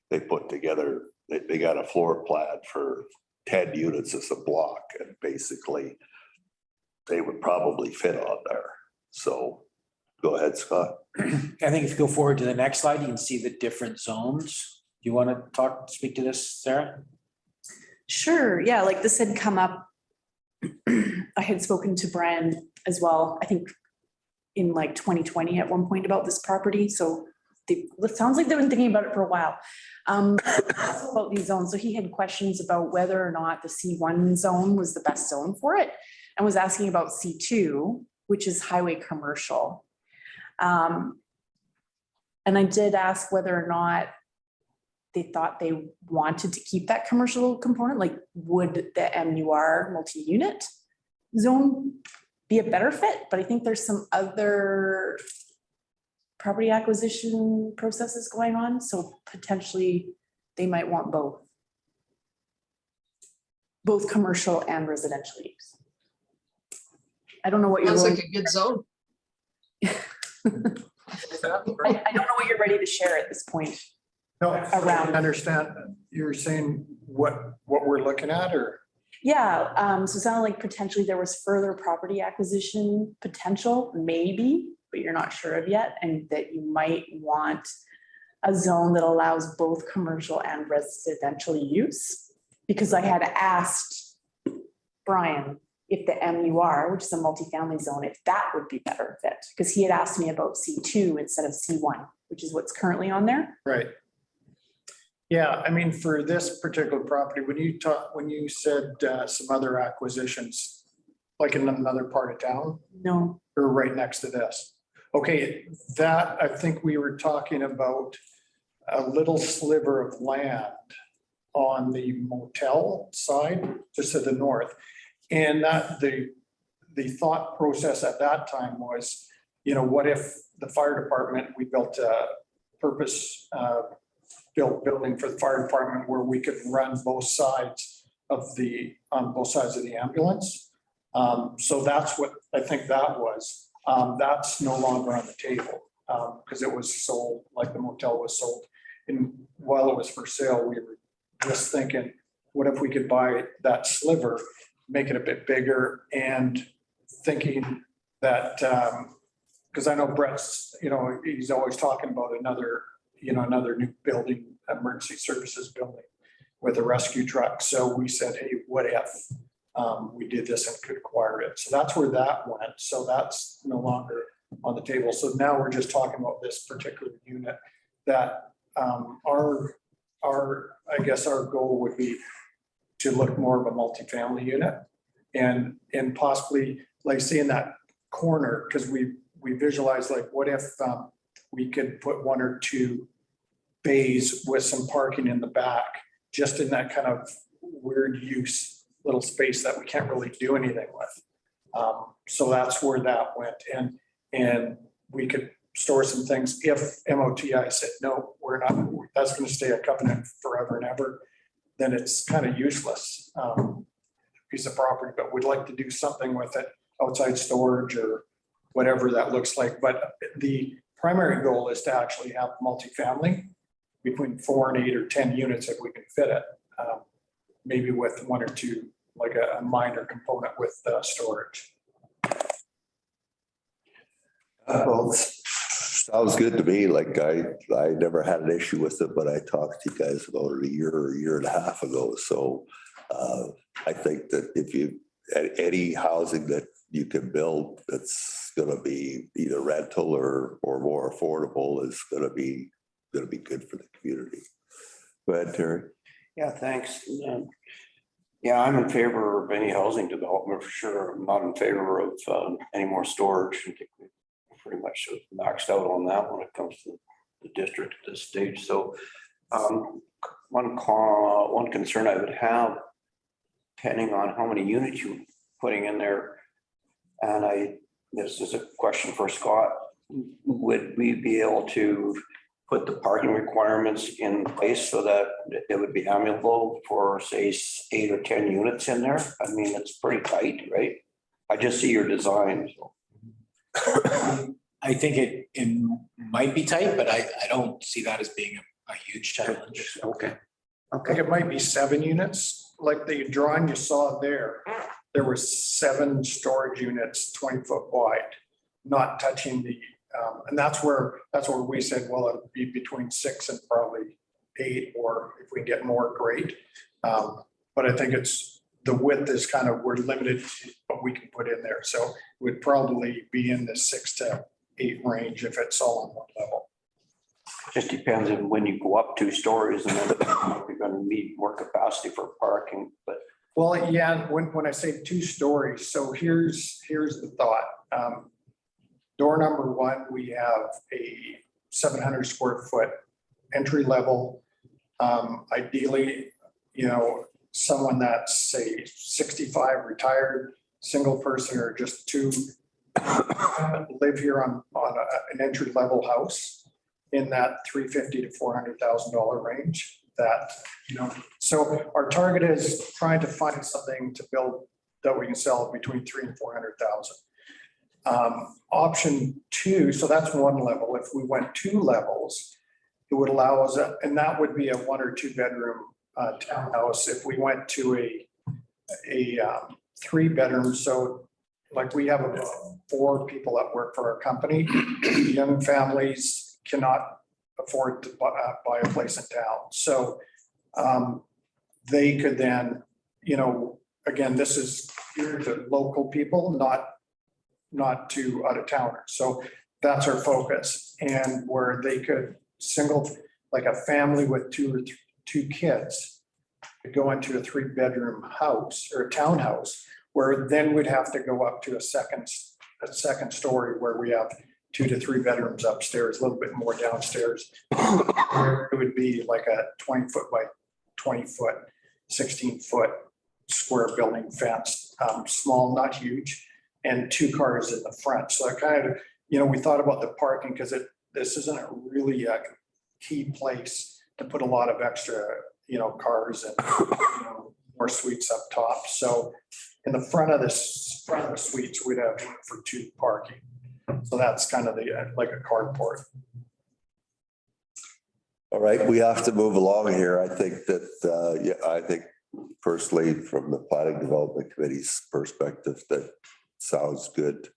they put together, they got a floor plan for 10 units as a block, and basically they would probably fit on there. So go ahead, Scott. I think if you go forward to the next slide, you can see the different zones. Do you want to speak to this, Sarah? Sure, yeah, like this had come up. I had spoken to Brian as well, I think in like 2020 at one point about this property. So it sounds like they've been thinking about it for a while. About these zones. So he had questions about whether or not the C1 zone was the best zone for it, and was asking about C2, which is highway commercial. And I did ask whether or not they thought they wanted to keep that commercial component, like would the MUR multi-unit zone be a better fit? But I think there's some other property acquisition processes going on, so potentially they might want both commercial and residential use. I don't know what you're. Sounds like a good zone. I don't know what you're ready to share at this point. No, Around. I understand. You're saying what we're looking at, or? Yeah, so it sounded like potentially there was further property acquisition potential, maybe, but you're not sure of yet, and that you might want a zone that allows both commercial and residential use. Because I had asked Brian if the MUR, which is a multifamily zone, if that would be better fit, because he had asked me about C2 instead of C1, which is what's currently on there. Right. Yeah, I mean, for this particular property, when you said some other acquisitions, like in another part of town No, or right next to this. Okay, that, I think we were talking about a little sliver of land on the motel side, just to the north. And that the thought process at that time was, you know, what if the fire department, we built a purpose built building for the fire department where we could run both sides of the ambulance. So that's what I think that was. That's no longer on the table because it was sold, like the motel was sold. And while it was for sale, we were just thinking, what if we could buy that sliver, make it a bit bigger, and thinking that, because I know Brett's, you know, he's always talking about another new building, emergency services building with a rescue truck. So we said, hey, what if we did this and could acquire it? So that's where that went. So that's no longer on the table. So now we're just talking about this particular unit that I guess our goal would be to look more of a multifamily unit and possibly like say in that corner, because we visualize like, what if we could put one or two bays with some parking in the back, just in that kind of weird use little space that we can't really do anything with. So that's where that went. And we could store some things if MOTI said, no, we're not, that's going to stay a covenant forever and ever, then it's kind of useless piece of property, but we'd like to do something with it, outside storage or whatever that looks like. But the primary goal is to actually have multifamily between 4 and 8 or 10 units if we can fit it, maybe with 1 or 2, like a minor component with storage. Well, sounds good to me. Like I never had an issue with it, but I talked to you guys about it a year and a half ago. So I think that if you, any housing that you can build that's going to be either rental or more affordable is going to be good for the community. Go ahead, Terry. Yeah, thanks. Yeah, I'm in favor of any housing development for sure. I'm not in favor of any more storage. I think we pretty much maxed out on that when it comes to the district at this stage. So one concern I would have, depending on how many units you putting in there. And this is a question for Scott. Would we be able to put the parking requirements in place so that it would be amenable for, say, 8 or 10 units in there? I mean, it's pretty tight, right? I just see your design. So. I think it might be tight, but I don't see that as being a huge challenge. Okay. I think it might be 7 units, like the drawing you saw there. There were 7 storage units, 20-foot wide, not touching the, and that's where we said, well, it'd be between 6 and probably 8, or if we get more, great. But I think the width is kind of, we're limited to what we can put in there. So it would probably be in the 6 to 8 range if it's all on one level. Just depends on when you go up 2 stories, and then you're going to need more capacity for parking. But Well, yeah, when I say 2 stories, so here's the thought. Door number 1, we have a 700 square foot entry level. Ideally, someone that's, say, 65, retired, single person, or just 2 live here on an entry level house in that $350,000 to $400,000 range. So our target is trying to find something to build that we can sell between 300,000 and 400,000. Option 2, so that's one level. If we went 2 levels, it would allow us, and that would be a 1 or 2 bedroom townhouse. If we went to a 3 bedroom, so like we have about 4 people that work for our company, young families cannot afford to buy a place in town. So they could then, again, this is here to local people, not to out of towners. So that's our focus. And where they could like a family with 2 kids could go into a 3-bedroom house or a townhouse, where then we'd have to go up to a second story where we have 2 to 3 bedrooms upstairs, a little bit more downstairs. It would be like a 20-foot by 20-foot, 16-foot square building fence, small, not huge, and 2 cars in the front. So I kind of, we thought about the parking because this isn't really a key place to put a lot of extra, cars and more suites up top. So in the front of the suites, we'd have for 2 parking. So that's kind of like a carport. All right, we have to move along here. I think that, I think personally, from the Planning Development Committee's perspective, that sounds good.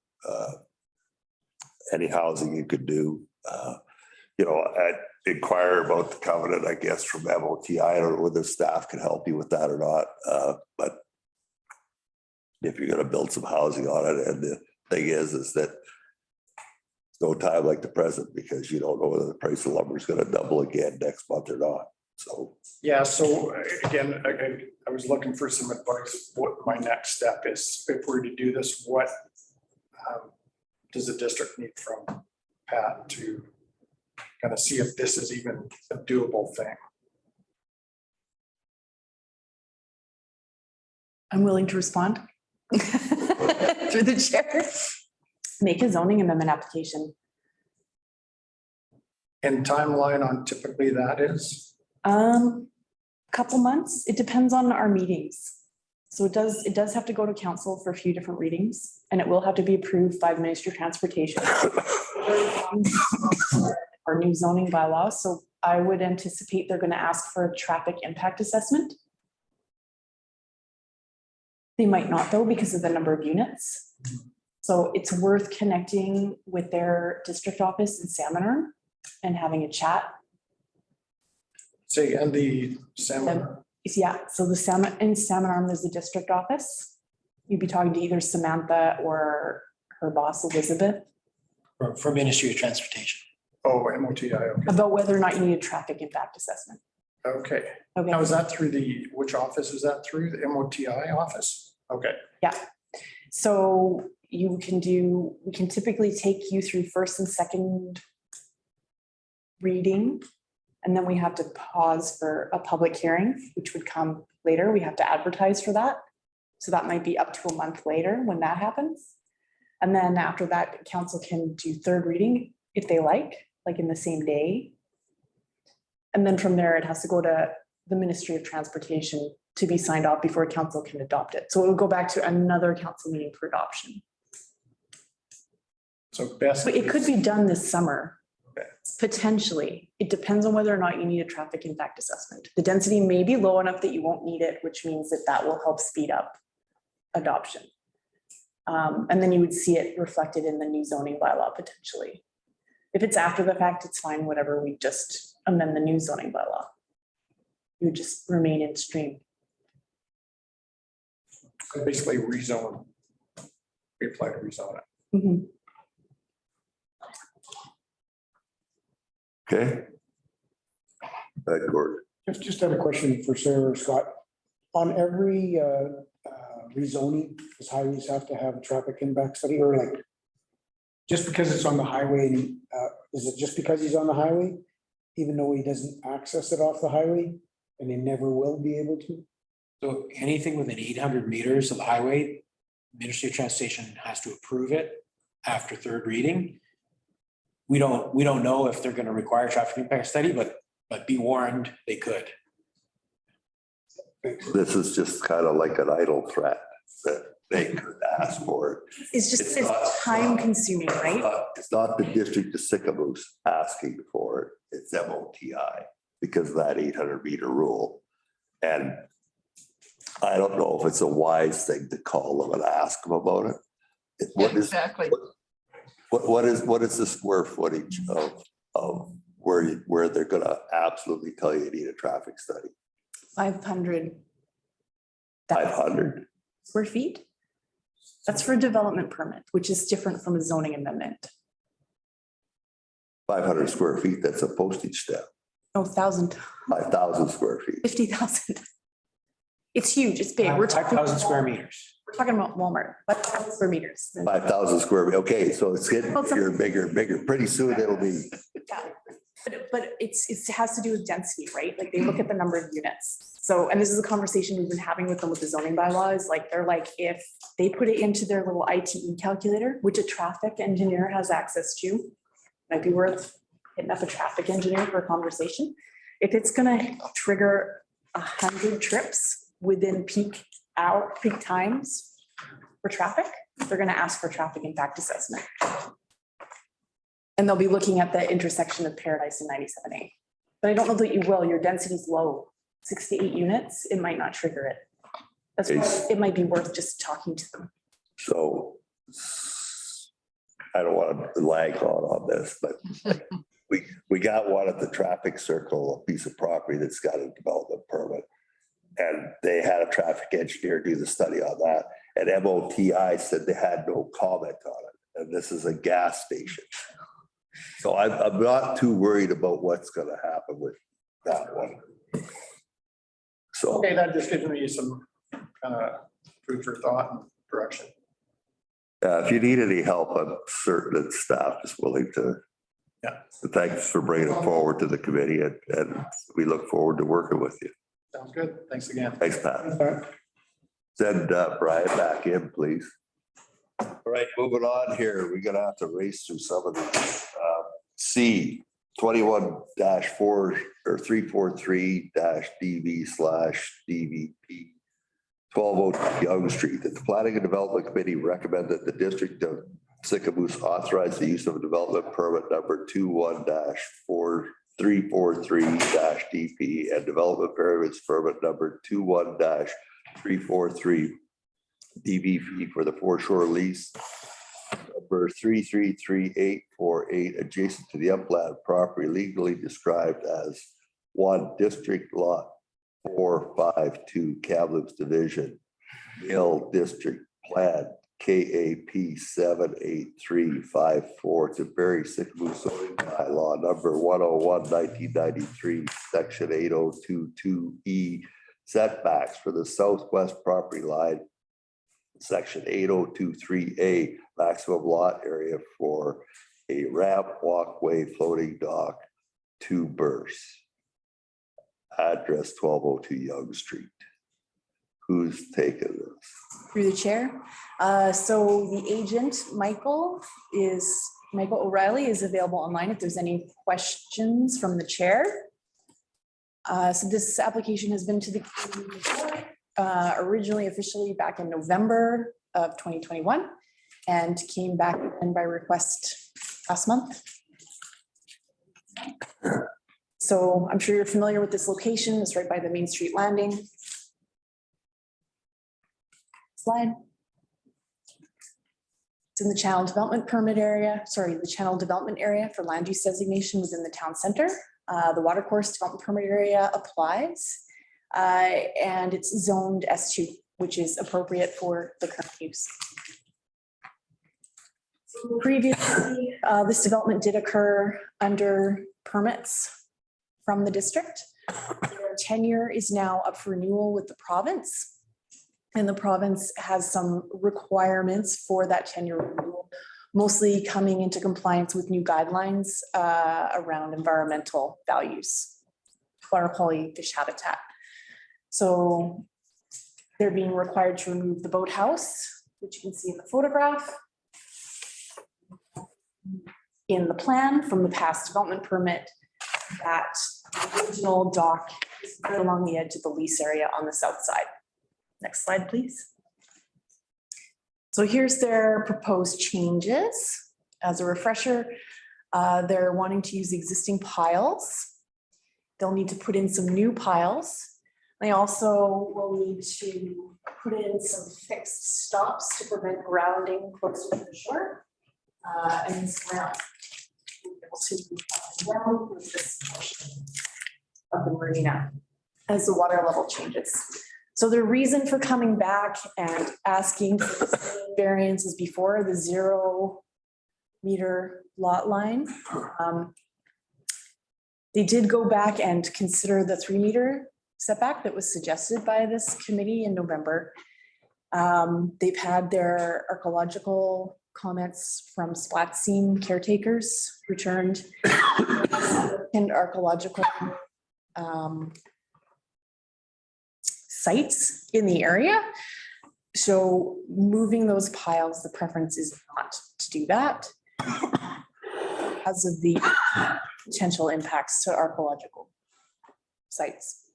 Any housing you could do, I'd inquire about the covenant, I guess, from MOTI. I don't know whether staff can help you with that or not. But if you're going to build some housing on it, and the thing is that no time like the present, because you don't know whether the price of lumber is going to double again next month or not. So yeah. So again, I was looking for some advice. What my next step is if we're to do this. What does the district need from Pat to kind of see if this is even a doable thing? I'm willing to respond through the chair. Make a zoning amendment application. And timeline on typically that is? Couple months. It depends on our meetings. So it does have to go to council for a few different readings, and it will have to be approved by the Ministry of Transportation. Our new zoning bylaw. So I would anticipate they're going to ask for a traffic impact assessment. They might not though, because of the number of units. So it's worth connecting with their district office in Salmon Arm and having a chat. Say, and the Salmon. Yeah, so the Salmon Arm is the district office. You'd be talking to either Samantha or her boss, Elizabeth. For Ministry of Transportation. Oh, MOTI, okay. About whether or not you need a traffic impact assessment. Okay. Okay. Now, is that through which office is that through? The MOTI office? Okay. Yeah. So we can typically take you through first and second reading. And then we have to pause for a public hearing, which would come later. We have to advertise for that. So that might be up to a month later when that happens. And then after that, council can do third reading if they like in the same day. And then from there, it has to go to the Ministry of Transportation to be signed off before council can adopt it. So it will go back to another council meeting for adoption. So best. But it could be done this summer. Potentially. It depends on whether or not you need a traffic impact assessment. The density may be low enough that you won't need it, which means that that will help speed up adoption. And then you would see it reflected in the new zoning bylaw potentially. If it's after the fact, it's fine, whatever, we just amend the new zoning bylaw. You would just remain in stream. Basically rezone. We apply to rezone it. Mhm. Okay. Gordon. Just had a question for Sarah or Scott. On every rezoning, does highways have to have a traffic impact study, or like just because it's on the highway, is it just because he's on the highway, even though he doesn't access it off the highway, and he never will be able to? So anything within 800 meters of the highway, Ministry of Transportation has to approve it after third reading. We don't know if they're going to require a traffic impact study, but be warned, they could. This is just kind of like an idle threat that they could ask for it. It's just, It's it's not- time consuming, right? It's not the district of Sycamoose asking for it, it's MOTI because of that 800-meter rule. And I don't know if it's a wise thing to call them and ask them about it. What is, Exactly. what is the square footage of where they're gonna absolutely tell you need a traffic study? 500. 500. Square feet? That's for a development permit, which is different from a zoning amendment. 500 square feet, that's a postage stamp. Oh, 1,000, 5,000 square feet. 50,000. It's huge, it's big. We're talking 5,000 square meters. We're talking about Walmart, 5,000 square meters. 5,000 square, okay, so it's getting bigger, bigger, bigger. Pretty soon it'll be, Yeah. But it has to do with density, right? Like they look at the number of units. So, and this is a conversation we've been having with them with the zoning bylaws, like they're like, if they put it into their little ITE calculator, which a traffic engineer has access to, might be worth hitting up a traffic engineer for a conversation. If it's gonna trigger 100 trips within peak times for traffic, they're gonna ask for traffic impact assessment. And they'll be looking at the intersection of Paradise and 97A. But I don't know that you will, your density is low, 6 to 8 units, it might not trigger it. That's why it might be worth just talking to them. so I don't want to lag on this, but we got one at the traffic circle, a piece of property that's got a development permit. And they had a traffic engineer do the study on that. And MOTI said they had no comment on it. And this is a gas station. So I'm not too worried about what's gonna happen with that one. So, Okay, that just gives me some kind of food for thought and direction. if you need any help, I'm certain that staff is willing to. Yeah. So thanks for bringing it forward to the committee and we look forward to working with you. Sounds good. Thanks again. Thanks, Pat. Send Brian back in, please. All right, moving on here. We're gonna have to race through some of these. C 21-4 or 343-DV/DVP 1202 Young Street, that the Planning and Development Committee recommend that the District of Sycamoose authorize the use of a development permit number 21-4343-DP and development variance permit number 21-343 DVP for the foreshore lease number 333848 adjacent to the upland property legally described as 1 District Lot 452 Kamloops Division, Mill District Plan KAP 78354 to vary Sycamoose zoning bylaw number 101/1993, section 8022E setbacks for the southwest property line, section 8023A maximum lot area for a ramp, walkway, floating dock, 2 berths. Address 1202 Young Street. Who's taking this? Through the chair. So the agent, Michael O'Reilly is available online if there's any questions from the chair. So this application has been to the community before, originally officially back in November of 2021 and came back in by request last month. So I'm sure you're familiar with this location. It's right by the Main Street landing. Slide. It's in the channel development permit area, the channel development area for land use designation within the town center. The Watercourse development permit area applies, and it's zoned S2, which is appropriate for the current use. Previously, this development did occur under permits from the district. Their tenure is now up for renewal with the province. And the province has some requirements for that tenure renewal, mostly coming into compliance with new guidelines around environmental values, water quality, fish habitat. So they're being required to remove the boathouse, which you can see in the photograph, in the plan from the past development permit. That original dock is right along the edge of the lease area on the south side. Next slide, please. So here's their proposed changes. As a refresher, they're wanting to use existing piles. They'll need to put in some new piles. They also will need to put in some fixed stops to prevent grounding closer to the shore. And this ramp will be able to move up and down with this portion of the marina as the water level changes. So the reason for coming back and asking for the same variance as before, the 0 meter lot line, they did go back and consider the 3 meter setback that was suggested by this committee in November. They've had their archaeological comments from splat seam caretakers returned and archaeological sites in the area. So moving those piles, the preference is not to do that because of the potential impacts to archaeological sites.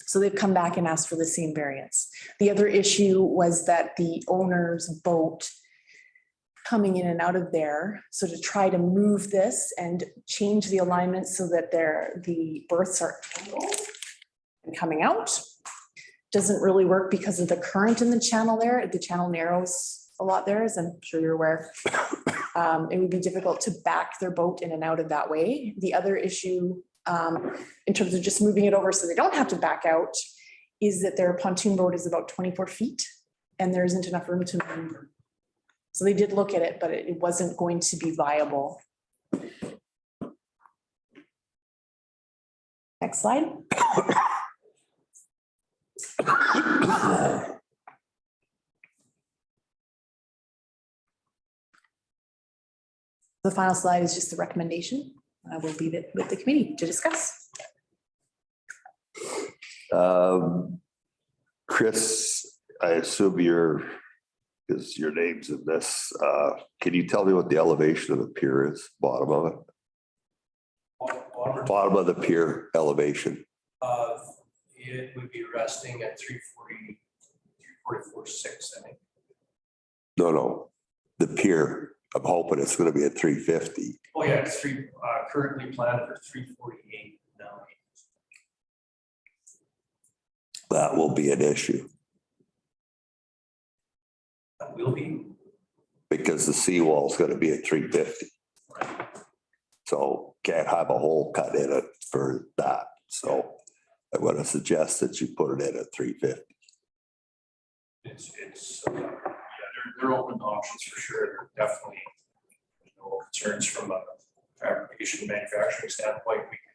So they've come back and asked for the same variance. The other issue was that the owner's boat coming in and out of there. So to try to move this and change the alignment so that the berths are angled and coming out doesn't really work because of the current in the channel there. The channel narrows a lot there, as I'm sure you're aware. It would be difficult to back their boat in and out of that way. The other issue in terms of just moving it over so they don't have to back out is that their pontoon boat is about 24 feet and there isn't enough room to maneuver. So they did look at it, but it wasn't going to be viable. Next slide. The final slide is just the recommendation. I will leave it with the committee to discuss. Chris, I assume because your name's in this, can you tell me what the elevation of the pier is, bottom of it? Bottom of the pier elevation. It would be resting at 344.6, I think. No, the pier, I'm hoping it's gonna be at 350. Oh, yeah, it's currently planned for 348 now. That will be an issue That will be. because the seawall is gonna be at 350. So can't have a hole cut in it for that. So I want to suggest that you put it in at 350. Yeah, they're open to options for sure. Definitely no concerns from a fabrication manufacturing standpoint. We can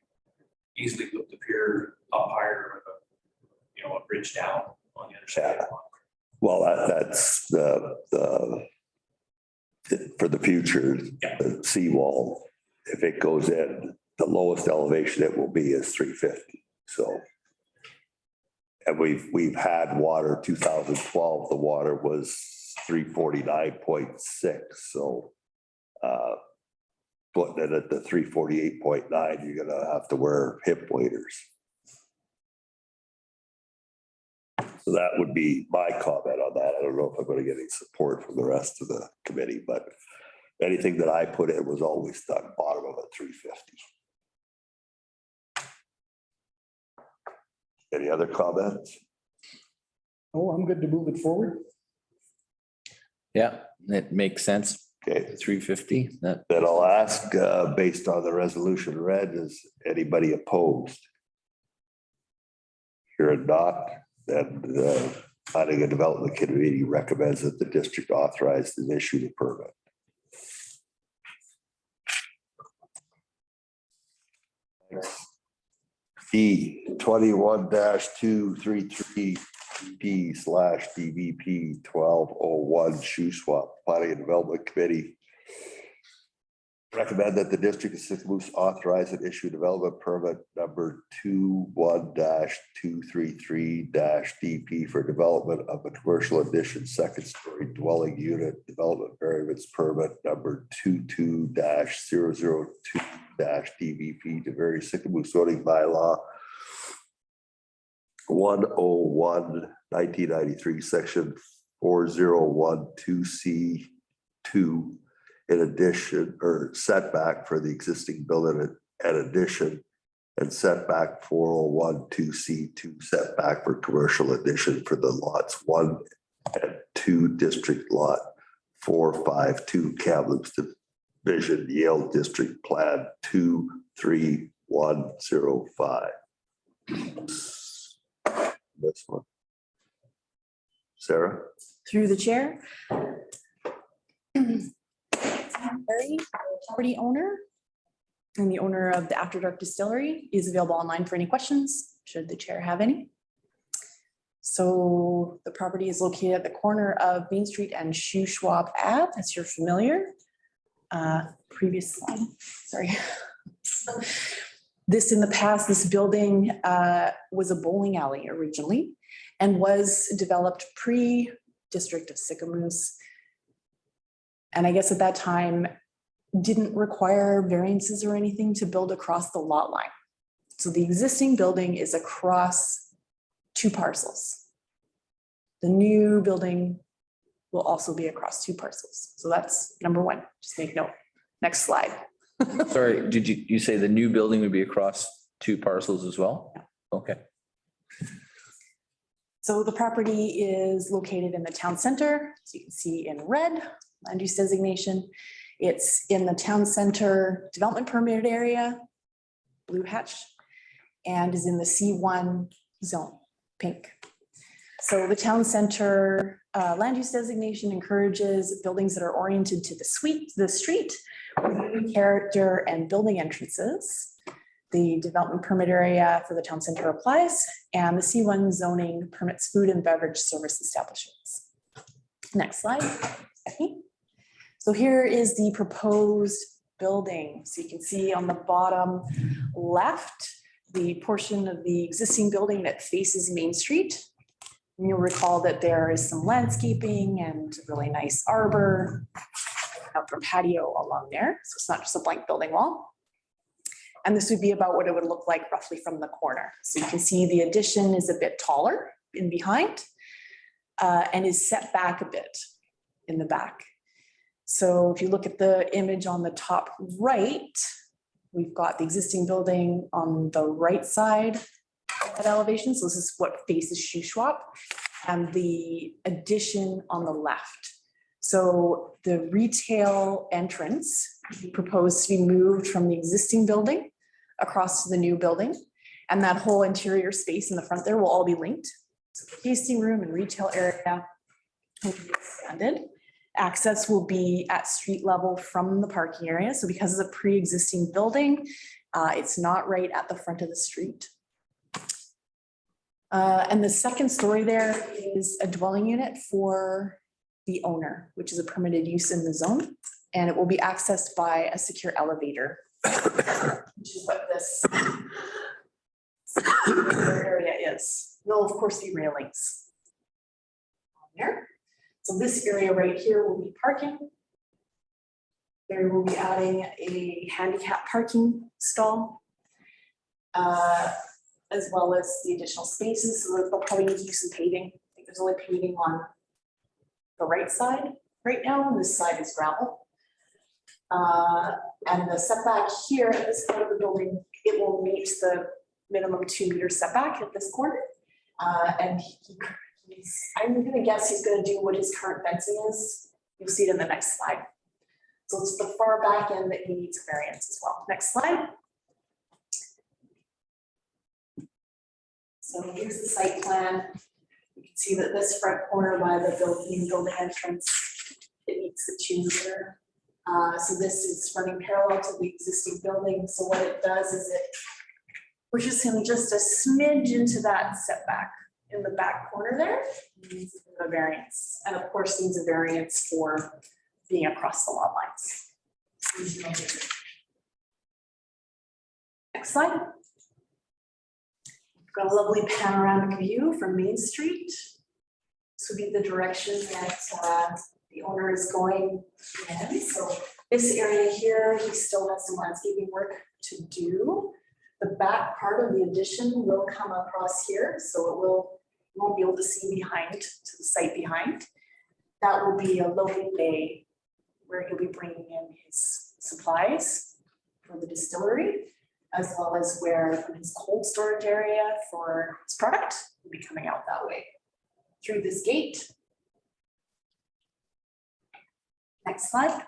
easily put the pier up higher with a bridge down on the other side. Well, that's for the future, the seawall, if it goes in, the lowest elevation it will be is 350, so. And we've had water, 2012, the water was 349.6, so putting it at the 348.9, you're gonna have to wear hip waders. So that would be my comment on that. I don't know if I'm gonna get any support from the rest of the committee, but anything that I put in was always done bottom of a 350. Any other comments? Oh, I'm good to move it forward. Yeah, it makes sense. Okay, 350, that, then I'll ask, based on the resolution read, is anybody opposed? Hearing not, then the Planning and Development Committee recommends that the district authorize and issue the permit. E 21-233 P/DVP 1201 shoe swap. Planning and Development Committee recommend that the district of Sicamous authorize and issue development permit number 21-233-DP for development of a commercial addition second story dwelling unit development variance permit number 22-002-DVP to vary Sicamous zoning bylaw 101/1993, section 4012C2 in addition or setback for the existing building and addition, and setback 4012C2 setback for commercial addition for the lots 1 and 2 district lot 452 Kamloops Division Yale District Plan 23105. This one. Sarah? Through the chair. Barry, property owner and the owner of the After Dark Distillery, is available online for any questions, should the chair have any. So the property is located at the corner of Main Street and Shuswap Ave, as you're familiar. Previous slide, sorry. This in the past, this building was a bowling alley originally and was developed pre-District of Sicamous. And I guess at that time, didn't require variances or anything to build across the lot line. So the existing building is across 2 parcels. The new building will also be across 2 parcels. So that's number 1, just make note. Next slide. sorry, did you say the new building would be across 2 parcels as well? Okay. So the property is located in the town center, so you can see in red, land use designation. It's in the town center development permitted area, blue hatch, and is in the C1 zone, pink. So the town center land use designation encourages buildings that are oriented to the street, with character and building entrances. The development permit area for the town center applies, and the C1 zoning permits food and beverage service establishments. Next slide, Stephanie. So here is the proposed building. So you can see on the bottom left, the portion of the existing building that faces Main Street. And you'll recall that there is some landscaping and really nice arbor, outdoor patio along there. So it's not just a blank building wall. And this would be about what it would look like roughly from the corner. So you can see the addition is a bit taller in behind and is set back a bit in the back. So if you look at the image on the top right, we've got the existing building on the right side of that elevation. So this is what faces Shuswap, and the addition on the left. So the retail entrance proposed to be moved from the existing building across to the new building. And that whole interior space in the front there will all be linked. So the tasting room and retail area will be expanded. Access will be at street level from the parking area. So because it's a pre-existing building, it's not right at the front of the street. And the second story there is a dwelling unit for the owner, which is a permitted use in the zone. And it will be accessed by a secure elevator which is what this area is. There'll of course be railings on there. So this area right here will be parking. There will be adding a handicap parking stall, as well as the additional spaces. So they'll probably need to do some paving. I think there's only paving on the right side right now, and this side is gravel. And the setback here at this part of the building, it will meet the minimum 2 meter setback at this corner. And I'm gonna guess he's gonna do what his current fencing is. You'll see it in the next slide. So it's the far back end that he needs a variance as well. Next slide. So here's the site plan. You can see that this front corner by the building entrance, it meets the 2 meter. So this is running parallel to the existing building. So what it does is it pushes him just a smidge into that setback in the back corner there. He needs a variance, and of course needs a variance for being across the lot lines. Next slide. We've got a lovely panoramic view from Main Street. This would be the direction that the owner is going in. So this area here, he still has some landscaping work to do. The back part of the addition will come across here, so you won't be able to see behind to the site behind. That will be a loading bay where he'll be bringing in his supplies for the distillery, as well as where his cold storage area for his product will be coming out that way through this gate. Next slide.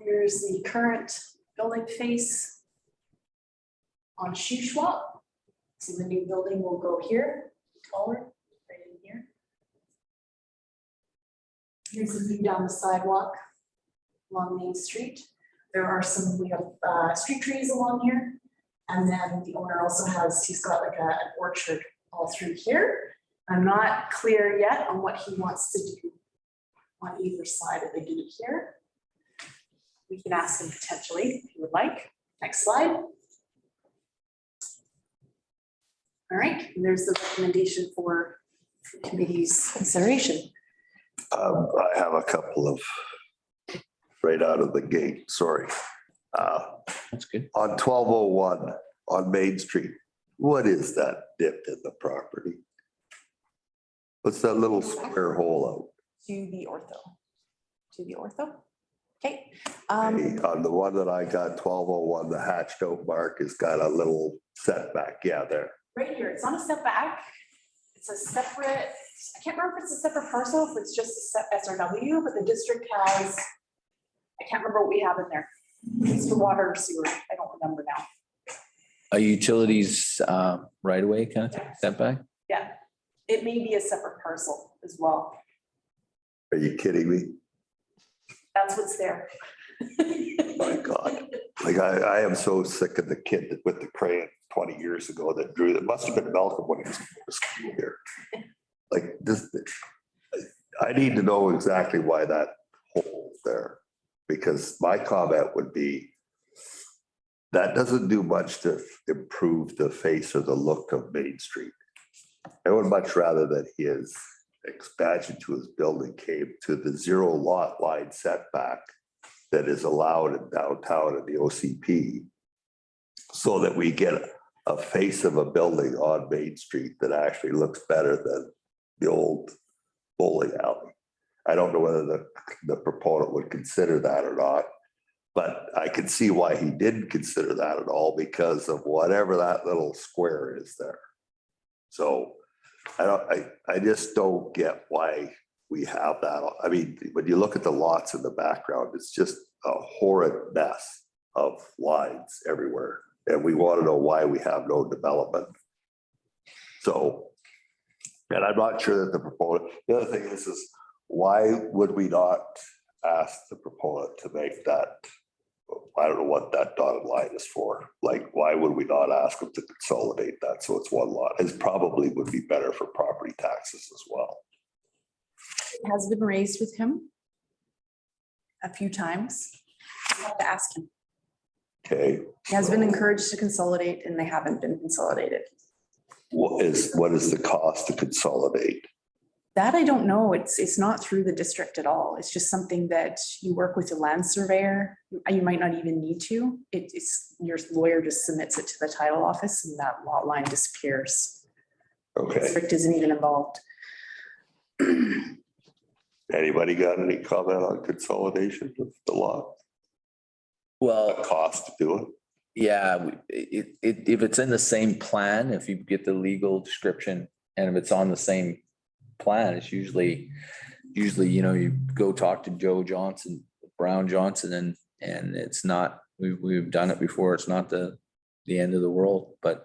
Here's the current building face on Shuswap. So the new building will go here, taller, right in here. Here's a view down the sidewalk along Main Street. There are we have street trees along here. And then the owner also he's got like an orchard all through here. I'm not clear yet on what he wants to do on either side of the gate here. We can ask him potentially if you would like. Next slide. All right, and there's the recommendation for committee's consideration. I have a couple of right out of the gate, sorry. That's good. On 1201 on Main Street, what is that dip in the property? What's that little square hole out? To the ortho. To the ortho. Okay. On the one that I got, 1201, the hatched out mark has got a little setback. Yeah, there. Right here, it's not a setback. It's a separate, I can't remember if it's a separate parcel, if it's just a set SRW, but the district has, I can't remember what we have in there. It's for water or sewer. I don't remember now. A utilities right away kind of thing, setback? Yeah, it may be a separate parcel as well. Are you kidding me? That's what's there. My God. Like I am so sick of the kid that with the crayon 20 years ago that drew, that must have been Malcolm when he was in school here. Like this, I need to know exactly why that hole is there. Because my comment would be, that doesn't do much to improve the face or the look of Main Street. I would much rather that his expansion to his building came to the 0 lot line setback that is allowed in downtown in the OCP, so that we get a face of a building on Main Street that actually looks better than the old bowling alley. I don't know whether the proponent would consider that or not, but I can see why he didn't consider that at all, because of whatever that little square is there. So I just don't get why we have that. I mean, when you look at the lots in the background, it's just a horrid mess of lines everywhere. And we want to know why we have no development. So, and I'm not sure that the proponent, the other thing is why would we not ask the proponent to make that? I don't know what that dotted line is for. Like, why would we not ask them to consolidate that so it's one lot? It probably would be better for property taxes as well. It has been raised with him a few times. You have to ask him. Okay. He has been encouraged to consolidate and they haven't been consolidated. What is the cost to consolidate? That I don't know. It's not through the district at all. It's just something that you work with a land surveyor. You might not even need to. It's your lawyer just submits it to the title office and that lot line disappears. Okay. District isn't even involved. Anybody got any comment on consolidation of the lot? Well, Cost to do it? yeah, if it's in the same plan, if you get the legal description and if it's on the same plan, it's usually, you know, you go talk to Joe Johnson, Brown Johnson, and it's not, we've done it before. It's not the end of the world, but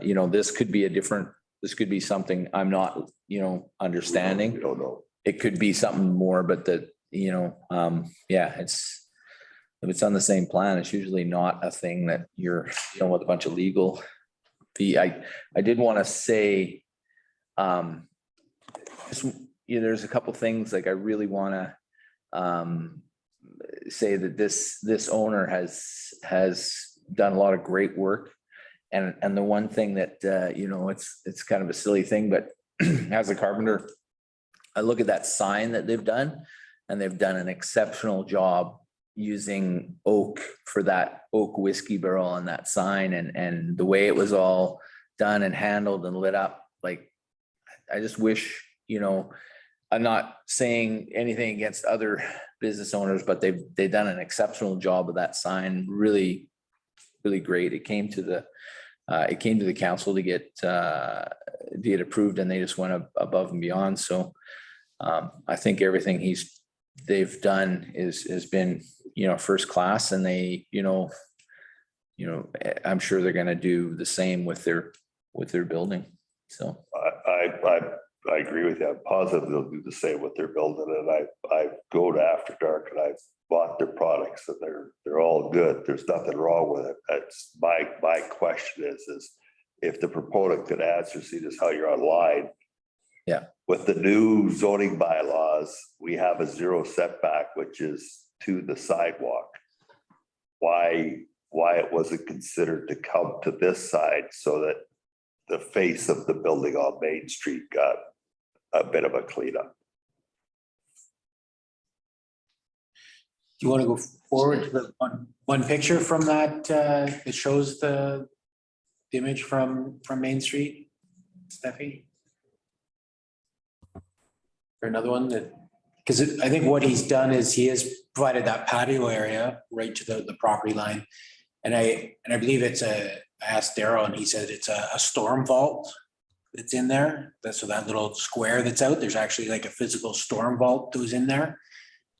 you know, this could be something I'm not, you know, understanding. We don't know. It could be something more, but you know, yeah, if it's on the same plan, it's usually not a thing that you're dealing with a bunch of legal fee. I did want to say, you know, there's a couple things like I really want to say that this owner has done a lot of great work. And the one thing that, you know, it's kind of a silly thing, but as a carpenter, I look at that sign that they've done and they've done an exceptional job using oak for that oak whiskey barrel on that sign and the way it was all done and handled and lit up. Like, I just wish, you know, I'm not saying anything against other business owners, but they've done an exceptional job of that sign. Really, really great. It came to the council to get approved and they just went above and beyond. So I think everything they've done has been, you know, first class, and they, you know, I'm sure they're going to do the same with their building. So I agree with you. I'm positive they'll do the same with their building, and I go to After Dark and I've bought their products and they're all good. There's nothing wrong with it. That's my question is if the proponent could answer, see this how you're online. Yeah. With the new zoning bylaws, we have a 0 setback, which is to the sidewalk. Why it wasn't considered to come to this side so that the face of the building on Main Street got a bit of a cleanup. Do you want to go forward to the one picture from that, that shows the image from Main Street, Steffi? Or another one that, because I think what he's done is he has provided that patio area right to the property line. And I believe I asked Daryl and he said it's a storm vault that's in there. So that little square that's out, there's actually like a physical storm vault that was in there.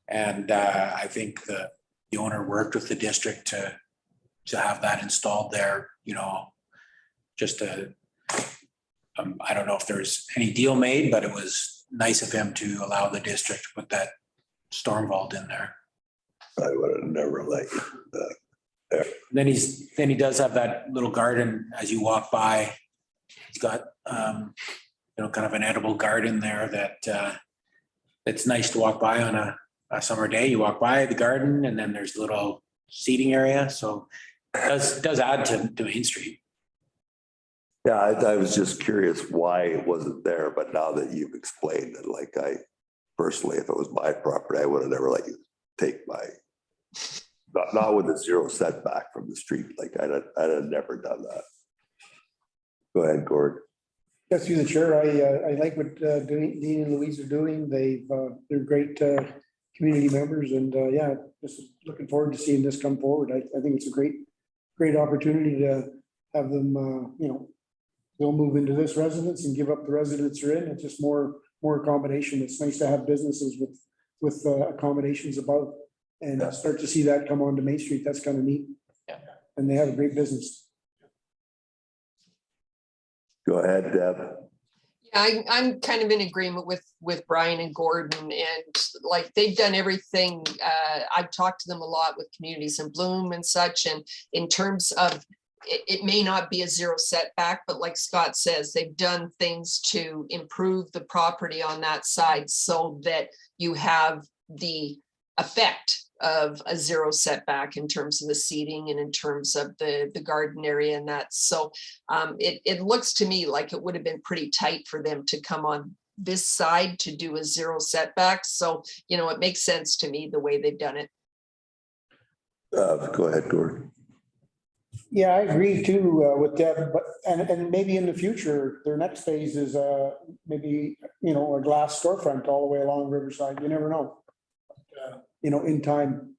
And I think the owner worked with the district to have that installed there, you know, just to, I don't know if there's any deal made, but it was nice of him to allow the district to put that storm vault in there. I would have never let you do that. Then he does have that little garden as you walk by. He's got, you know, kind of an edible garden there that it's nice to walk by on a summer day. You walk by the garden and then there's a little seating area. So it does add to Main Street. Yeah, I was just curious why it wasn't there, but now that you've explained it, like I personally, if it was my property, I would have never let you take not with a 0 setback from the street. Like I'd have never done that. Go ahead, Gord. Yes, through the chair, I like what Dean and Louise are doing. They're great community members, and yeah, just looking forward to seeing this come forward. I think it's a great opportunity to have them, you know, they'll move into this residence and give up the residence they're in. It's just more accommodation. It's nice to have businesses with accommodations above and start to see that come onto Main Street. That's kind of neat. Yeah. And they have a great business. Go ahead, Deb. Yeah, I'm kind of in agreement with Brian and Gordon, and like they've done everything. I've talked to them a lot with Communities in Bloom and such, and in terms of it may not be a 0 setback, but like Scott says, they've done things to improve the property on that side so that you have the effect a zero setback in terms of the seating and in terms of the garden area and that. So it looks to me like it would have been pretty tight for them to come on this side to do a zero setback. So, you know, it makes sense to me the way they've done it. Go ahead, Gordon. Yeah, I agree too with Deb, but, and maybe in the future, their next phase is maybe, you know, a glass storefront all the way along Riverside. You never know. You know, in time.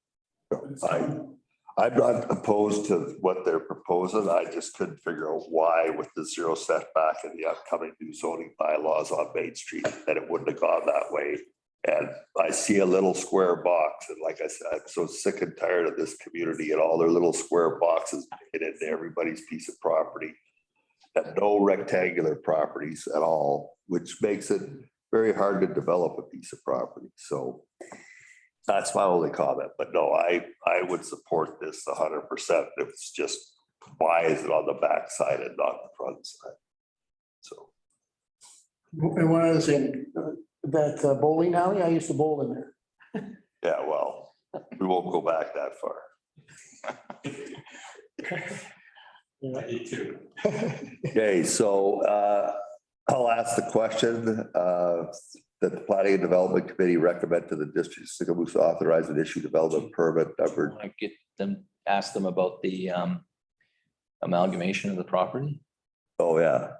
I'm not opposed to what they're proposing. I just couldn't figure out why with the zero setback and the upcoming new zoning bylaws on Main Street, that it wouldn't have gone that way. And I see a little square box, and like I said, I'm so sick and tired of this community and all their little square boxes get into everybody's piece of property. And no rectangular properties at all, which makes it very hard to develop a piece of property. So that's my only comment, but no, I would support this 100%. It's just, why is it on the back side and not the front side? So. And one other thing, that bowling alley, I used to bowl in there. Yeah, well, we won't go back that far. Okay, so I'll ask the question that the Planning and Development Committee recommend to the district of Sicamous authorize and issue development permit number. I get them, ask them about the amalgamation of the property. Oh, yeah.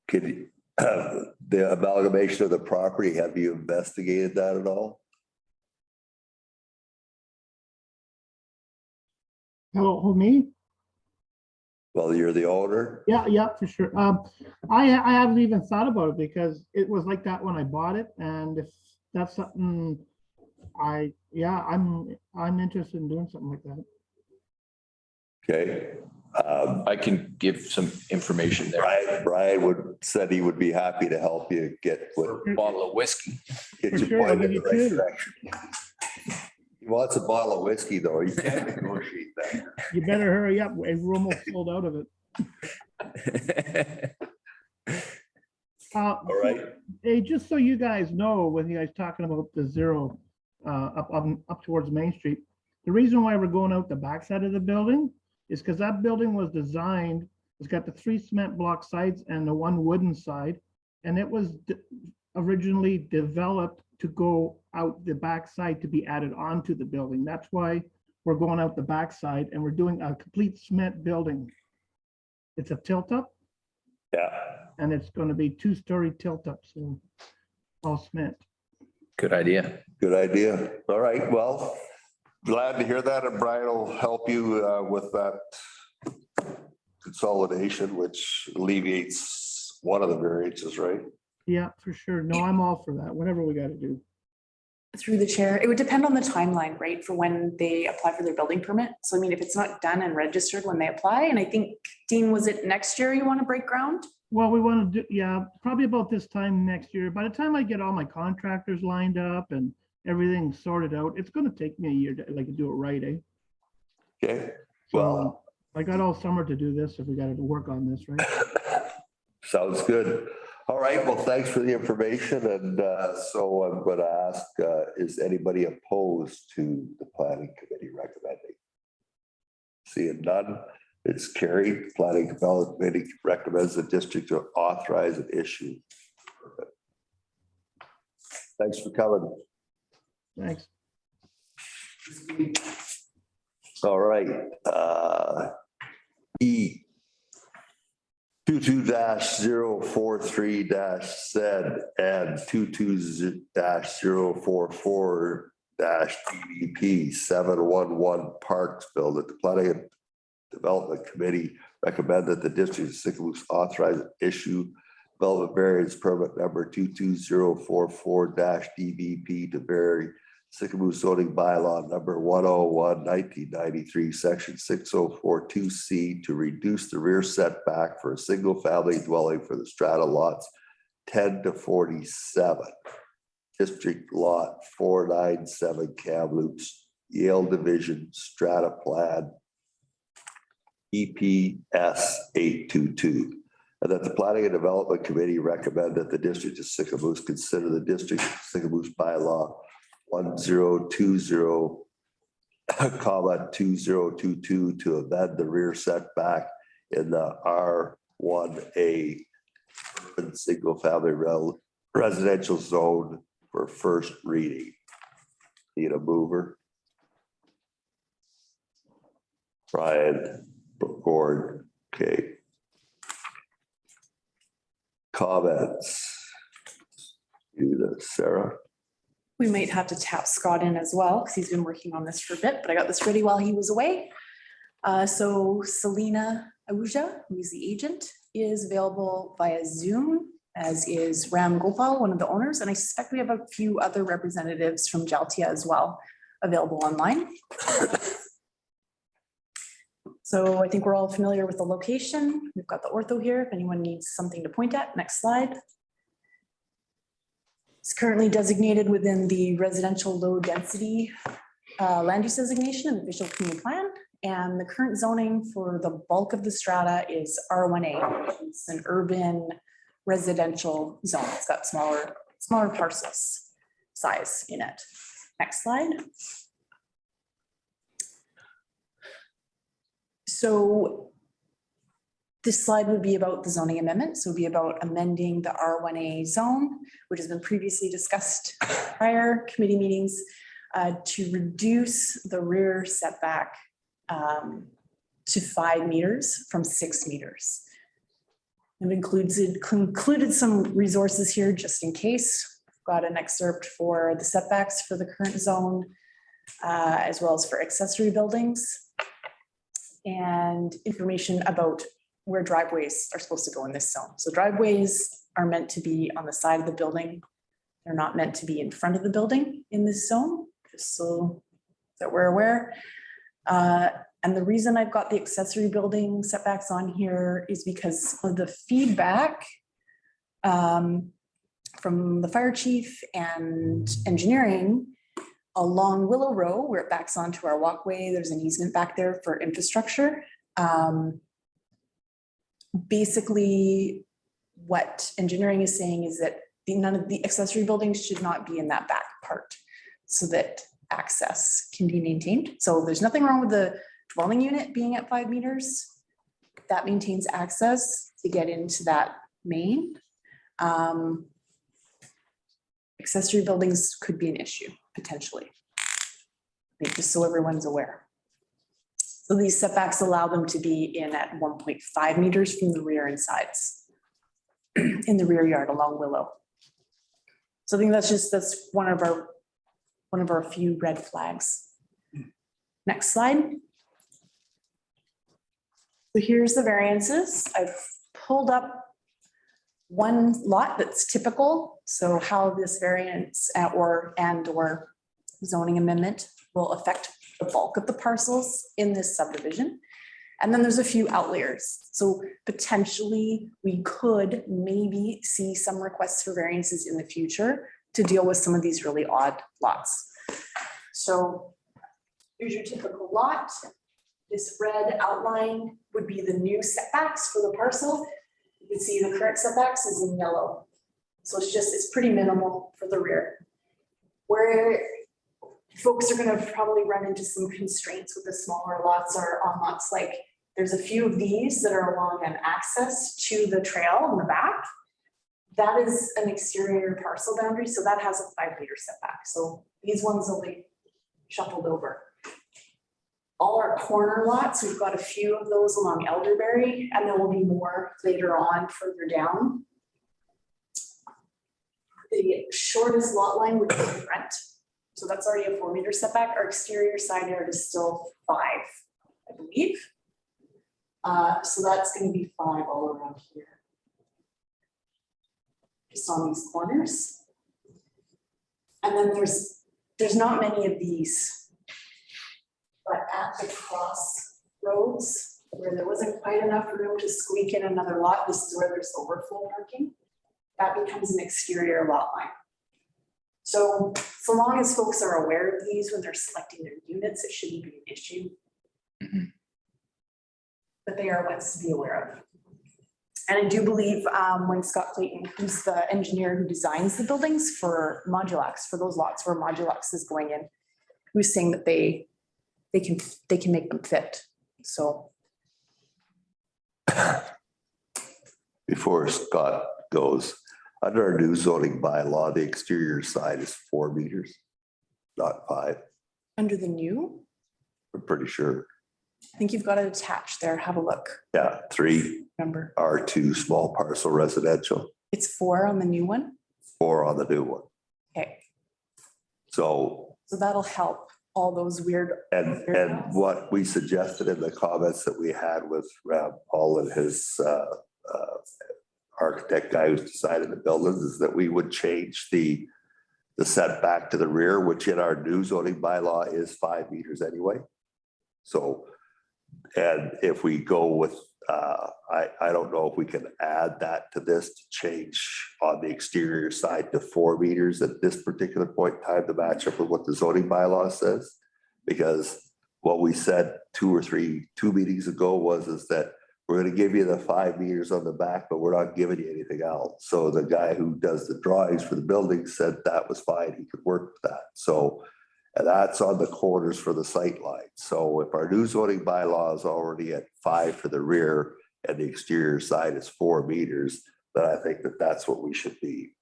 Could you, the amalgamation of the property, have you investigated that at all? Who, me? Well, you're the owner. Yeah, for sure. I haven't even thought about it because it was like that when I bought it, and if that's something I'm interested in doing something like that. Okay. I can give some information there. Brian said he would be happy to help you get A bottle of whiskey. get For you sure, I'll pointed in give the you right two. direction. He wants a bottle of whiskey though. You can't negotiate that. You better hurry up. We're almost sold out of it. All right. Hey, just so you guys know, when you guys talking about the zero up towards Main Street, the reason why we're going out the backside of the building is because that building was designed, it's got the 3 cement block sides and the 1 wooden side, and it was originally developed to go out the backside to be added onto the building. That's why we're going out the backside and we're doing a complete cement building. It's a tilt up. Yeah. And it's going to be 2-story tilt up, so all cement. Good idea. Good idea. All right. Well, glad to hear that. And Brian will help you with that consolidation, which alleviates one of the variances, right? Yeah, for sure. No, I'm all for that. Whatever we got to do. Through the chair, it would depend on the timeline, right, for when they apply for their building permit. So I mean, if it's not done and registered when they apply, and I think, Dean, was it next year you want to break ground? Well, we want to do, yeah, probably about this time next year. By the time I get all my contractors lined up and everything sorted out, it's going to take me a year to do it right, eh? Okay. So Well, I got all summer to do this if we got to work on this, right? sounds good. All right. Well, thanks for the information. And so I'm going to ask, is anybody opposed to the planning committee recommending? Seeing none, it's carried. Planning Development Committee recommends the district to authorize an issue. Thanks for coming. Thanks. All right. E 22-043-Z and 22-044-DDP 711 Parksville that the Planning and Development Committee recommend that the district of Sicamous authorize and issue development variance permit number 22044-DVP to vary Sicamous zoning bylaw number 101, 1993, section 6042C to reduce the rear setback for a single family dwelling for the strata lots 10 to 47. District lot 497 Kamloops, Yale Division, strata plan, EPS 822. And that the Planning and Development Committee recommend that the district of Sicamous consider the district of Sicamous bylaw 1020 comma 2022 to amend the rear setback in the R1A single family residential zone for first reading. Need a mover? Brian, Gord, okay. Comments? Sarah? We might have to tap Scott in as well, because he's been working on this for a bit, but I got this ready while he was away. So Selena Ahuja, who's the agent, is available via Zoom, as is Ram Gopal, one of the owners, and I suspect we have a few other representatives from Jaltia as well available online. So I think we're all familiar with the location. We've got the ortho here, if anyone needs something to point at. Next slide. It's currently designated within the residential low density land use designation and visual community plan. And the current zoning for the bulk of the strata is R1A. It's an urban residential zone. It's got smaller parcels size in it. Next slide. So this slide would be about the zoning amendment. So it would be about amending the R1A zone, which has been previously discussed prior committee meetings, to reduce the rear setback to 5 meters from 6 meters. It included some resources here just in case. I've got an excerpt for the setbacks for the current zone, as well as for accessory buildings, and information about where driveways are supposed to go in this zone. So driveways are meant to be on the side of the building. They're not meant to be in front of the building in this zone, just so that we're aware. And the reason I've got the accessory building setbacks on here is because of the feedback from the fire chief and engineering along Willow Row, where it backs onto our walkway. There's an easement back there for infrastructure. Basically, what engineering is saying is that none of the accessory buildings should not be in that back part so that access can be maintained. So there's nothing wrong with the dwelling unit being at 5 meters. That maintains access to get into that main. Accessory buildings could be an issue, potentially, just so everyone's aware. So these setbacks allow them to be in at 1.5 meters from the rear and sides in the rear yard along Willow. So I think that's one of our few red flags. Next slide. So here's the variances. I've pulled up one lot that's typical. So how this variance or zoning amendment will affect the bulk of the parcels in this subdivision. And then there's a few outliers. So potentially we could maybe see some requests for variances in the future to deal with some of these really odd lots. So here's your typical lot. This red outline would be the new setbacks for the parcel. You can see the current setbacks is in yellow. So it's pretty minimal for the rear. Where folks are going to probably run into some constraints with the smaller lots or on lots like there's a few of these that are along an access to the trail in the back. That is an exterior parcel boundary, so that has a 5 meter setback. So these ones will be shuffled over. All our corner lots, we've got a few of those along Elderberry, and there will be more later on further down. The shortest lot line would be the front. So that's already a 4 meter setback. Our exterior side yard is still 5, I believe. So that's going to be 5 all around here. Just on these corners. And then there's not many of these, but at the crossroads where there wasn't quite enough room to squeak in another lot, this is where there's overflow parking. That becomes an exterior lot line. So long as folks are aware of these when they're selecting their units, it shouldn't be an issue. But they are ones to be aware of. And I do believe when Scott Clayton, who's the engineer who designs the buildings for Modulax, for those lots where Modulax is going in, who's saying that they they can make them fit. So Before Scott goes, under our new zoning bylaw, the exterior side is 4 meters, not 5. under the new, I'm pretty sure. I think you've got it attached there. Have a look. Yeah, 3 Remember, R2 small parcel residential, it's 4 on the new one. 4 on the new one. Okay, So, so that'll help all those weird. and what we suggested in the comments that we had with Paul and his architect guy who's decided the buildings is that we would change the setback to the rear, which in our new zoning bylaw is 5 meters anyway. So, and if we go with, I don't know if we can add that to this to change on the exterior side to 4 meters at this particular point in time to match up with what the zoning bylaw says. Because what we said 2 meetings ago is that we're going to give you the 5 meters on the back, but we're not giving you anything else. So the guy who does the drawings for the building said that was fine. He could work with that. So, and that's on the corners for the sight line. So if our new zoning bylaw is already at 5 for the rear and the exterior side is 4 meters, then I think that that's what we should be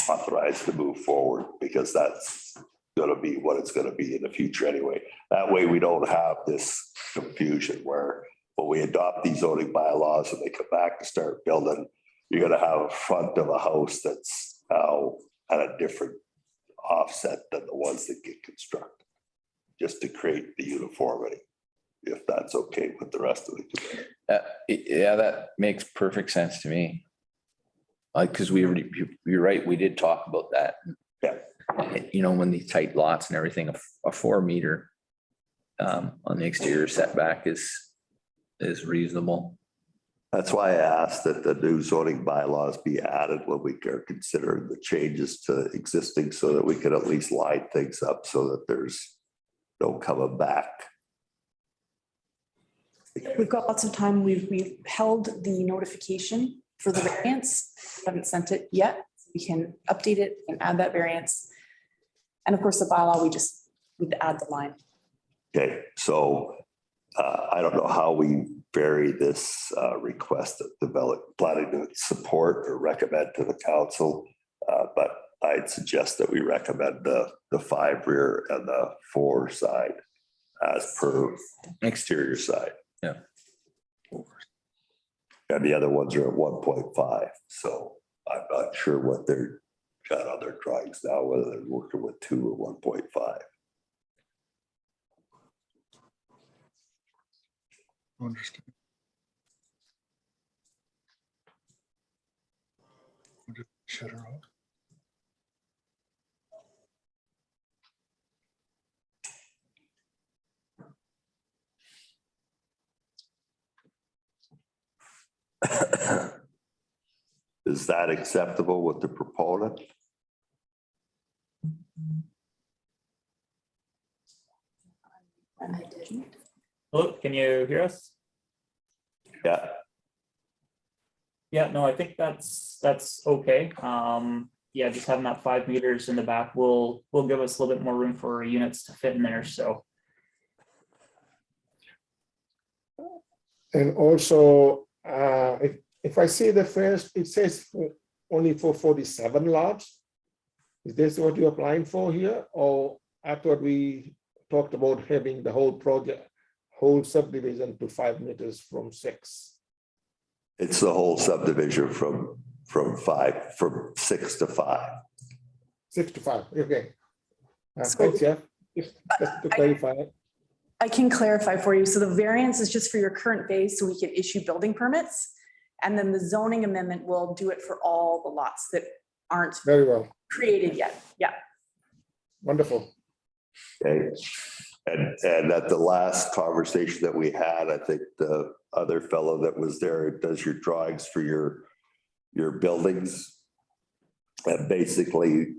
authorized to move forward, because that's going to be what it's going to be in the future anyway. That way we don't have this confusion where when we adopt these zoning bylaws and they come back to start building, you're going to have a front of a house that's now at a different offset than the ones that get constructed, just to create the uniformity, if that's okay with the rest of the community. Yeah, that makes perfect sense to me. Like, because you're right, we did talk about that. Yeah. You know, when the tight lots and everything, a 4 meter on the exterior setback is reasonable. That's why I asked that the new zoning bylaws be added when we are considering the changes to existing, so that we can at least line things up so that there's no coming back. We've got lots of time. We've held the notification for the variance. Haven't sent it yet. We can update it and add that variance. And of course, the bylaw, we just would add the line. Okay, so I don't know how we vary this request of planning to support or recommend to the council, but I'd suggest that we recommend the 5 rear and the 4 side as per exterior side. Yeah. And the other ones are at 1.5, so I'm not sure what they're got on their drawings now, whether they're working with 2 or 1.5. Understand. Shut her off. Is that acceptable with the proponent? Hello, can you hear us? Yeah, Yeah, no, I think that's okay. Yeah, just having that 5 meters in the back will give us a little bit more room for units to fit in there, so. And also, if I see the first, it says only for 47 lots. Is this what you're applying for here? Or I thought we talked about having the whole project, whole subdivision to 5 meters from 6. it's the whole subdivision from 6 to 5. 6 to 5, okay. So- Thanks, Jeff. Just to clarify. I can clarify for you. So the variance is just for your current phase, so we can issue building permits. And then the zoning amendment will do it for all the lots that aren't Very well, created yet. Yeah. wonderful. Okay. And at the last conversation that we had, I think the other fellow that was there does your drawings for your buildings. And basically,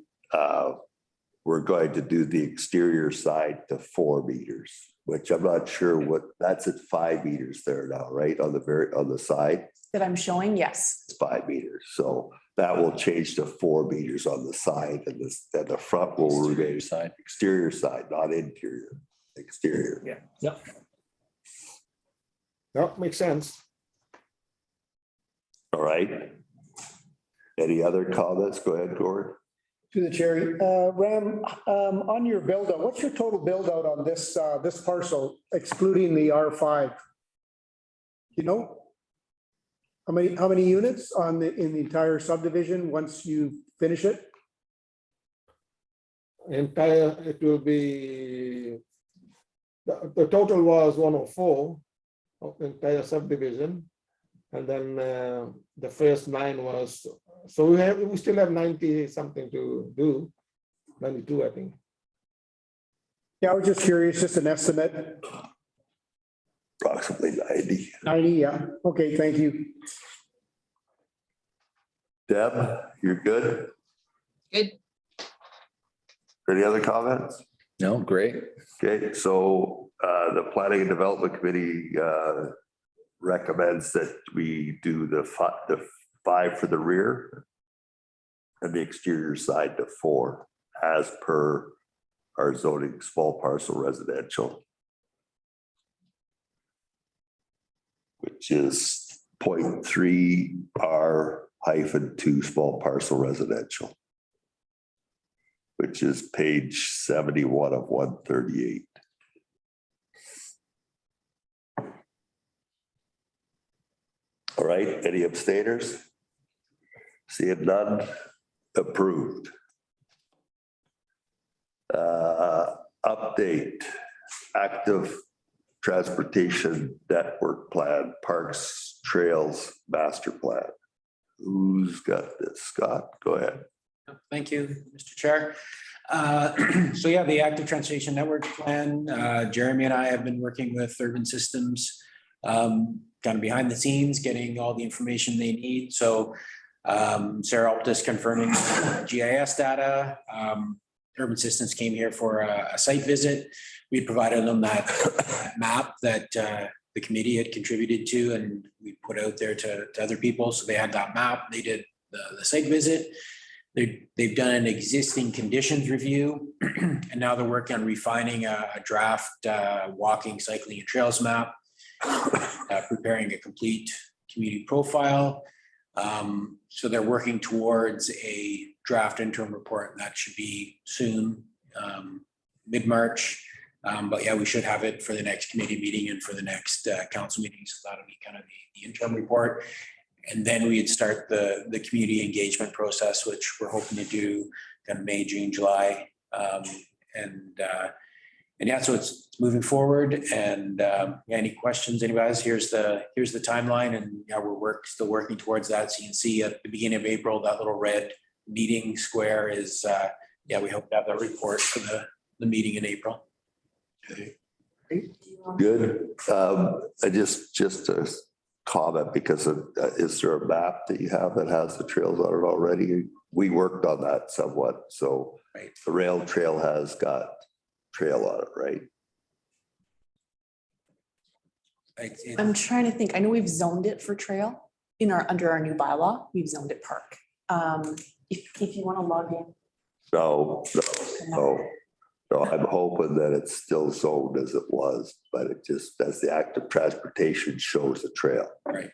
we're going to do the exterior side to 4 meters, which I'm not sure what, that's at 5 meters there now, right? On the side. that I'm showing, yes. It's 5 meters. So that will change to 4 meters on the side and the front will remain exterior side, not interior, exterior. That makes sense. All right. Any other comments? Go ahead, Gord. To the chair, Ram, on your build out, what's your total build out on this, this parcel excluding the R5? You know? How many units in the entire subdivision once you finish it? Entire, it will be, the total was 104 of the entire subdivision. And then the first 9 was, so we still have 90 something to do, 92, I think. Yeah, I was just curious, just an estimate. Approximately 90. 90, yeah. Okay, thank you. Deb, you're good? Good. Any other comments? No, great. Okay, so the Planning and Development Committee recommends that we do the 5 for the rear and the exterior side to 4 as per our zoning small parcel residential, which is 0.3 R-2 small parcel residential, which is page 71 of 138. All right, any abstainers? Seeing none, approved. Update, active transportation network plan, parks, trails, master plan. Who's got this? Scott, go ahead. Thank you, Mr. Chair. So yeah, the active transportation network plan, Jeremy and I have been working with Urban Systems, kind of behind the scenes, getting all the information they need. So Sarah helped us confirming GIS data. Urban Systems came here for a site visit. We provided them that map that the committee had contributed to, and we put out there to other people. So they had that map. They did the site visit. They've done an existing conditions review, and now they're working on refining a draft walking, cycling, and trails map, preparing a complete community profile. So they're working towards a draft interim report, and that should be soon, mid-March. But yeah, we should have it for the next committee meeting and for the next council meeting. So that'll be kind of the interim report. And then we'd start the community engagement process, which we're hoping to do kind of May, June, July. And yeah, so it's moving forward. And yeah, any questions, anybody else? Here's the timeline, and yeah, we're still working towards that. So you can see at the beginning of April, that little red meeting square is yeah, we hope to have that report for the meeting in April. Okay. Good. I just a comment, because is there a map that you have that has the trails on it already? We worked on that somewhat. So Right. The rail trail has got trail on it, right? I'm trying to think. I know we've zoned it for trail under our new bylaw. We've zoned it park. If you want to log in. No, I'm hoping that it's still zoned as it was, but it just, as the active transportation shows the trail. Right,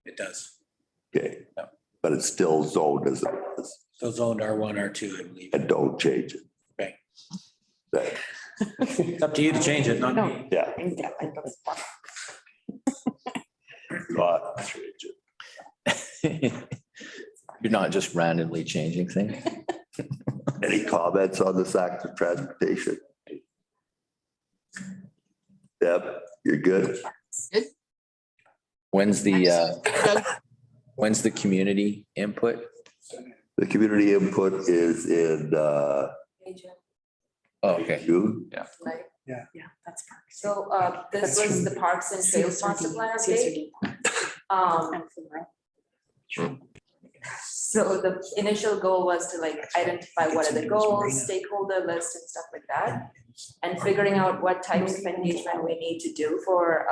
it does. Okay, Yeah. but it's still zoned as it was, So zoned R1, R2, I believe. and don't change it. Okay. That- It's up to you to change it, not me. Yeah, Yeah, not change it. You're not just randomly changing things. Any comments on this active transportation? Deb, you're good? When's the community input? The community input is in Oh, okay. June. Yeah, that's park. So this was the Parks and Trails Master Plan update. So the initial goal was to like identify what are the goals, stakeholder list and stuff like that. And figuring out what types of engagement we need to do for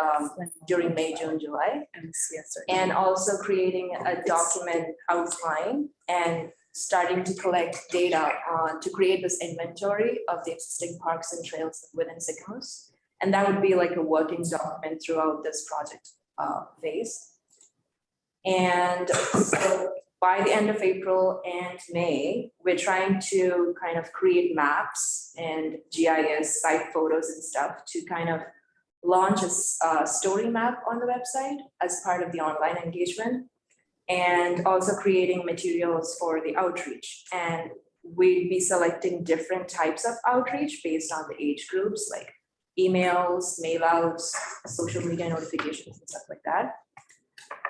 during May, June, July. And also creating a document outline and starting to collect data on to create this inventory of the existing parks and trails within Sycamoose. And that would be like a working document throughout this project phase. And so by the end of April and May, we're trying to kind of create maps and GIS site photos and stuff to kind of launch a story map on the website as part of the online engagement. And also creating materials for the outreach. And we'd be selecting different types of outreach based on the age groups, like emails, mail outs, social media notifications and stuff like that.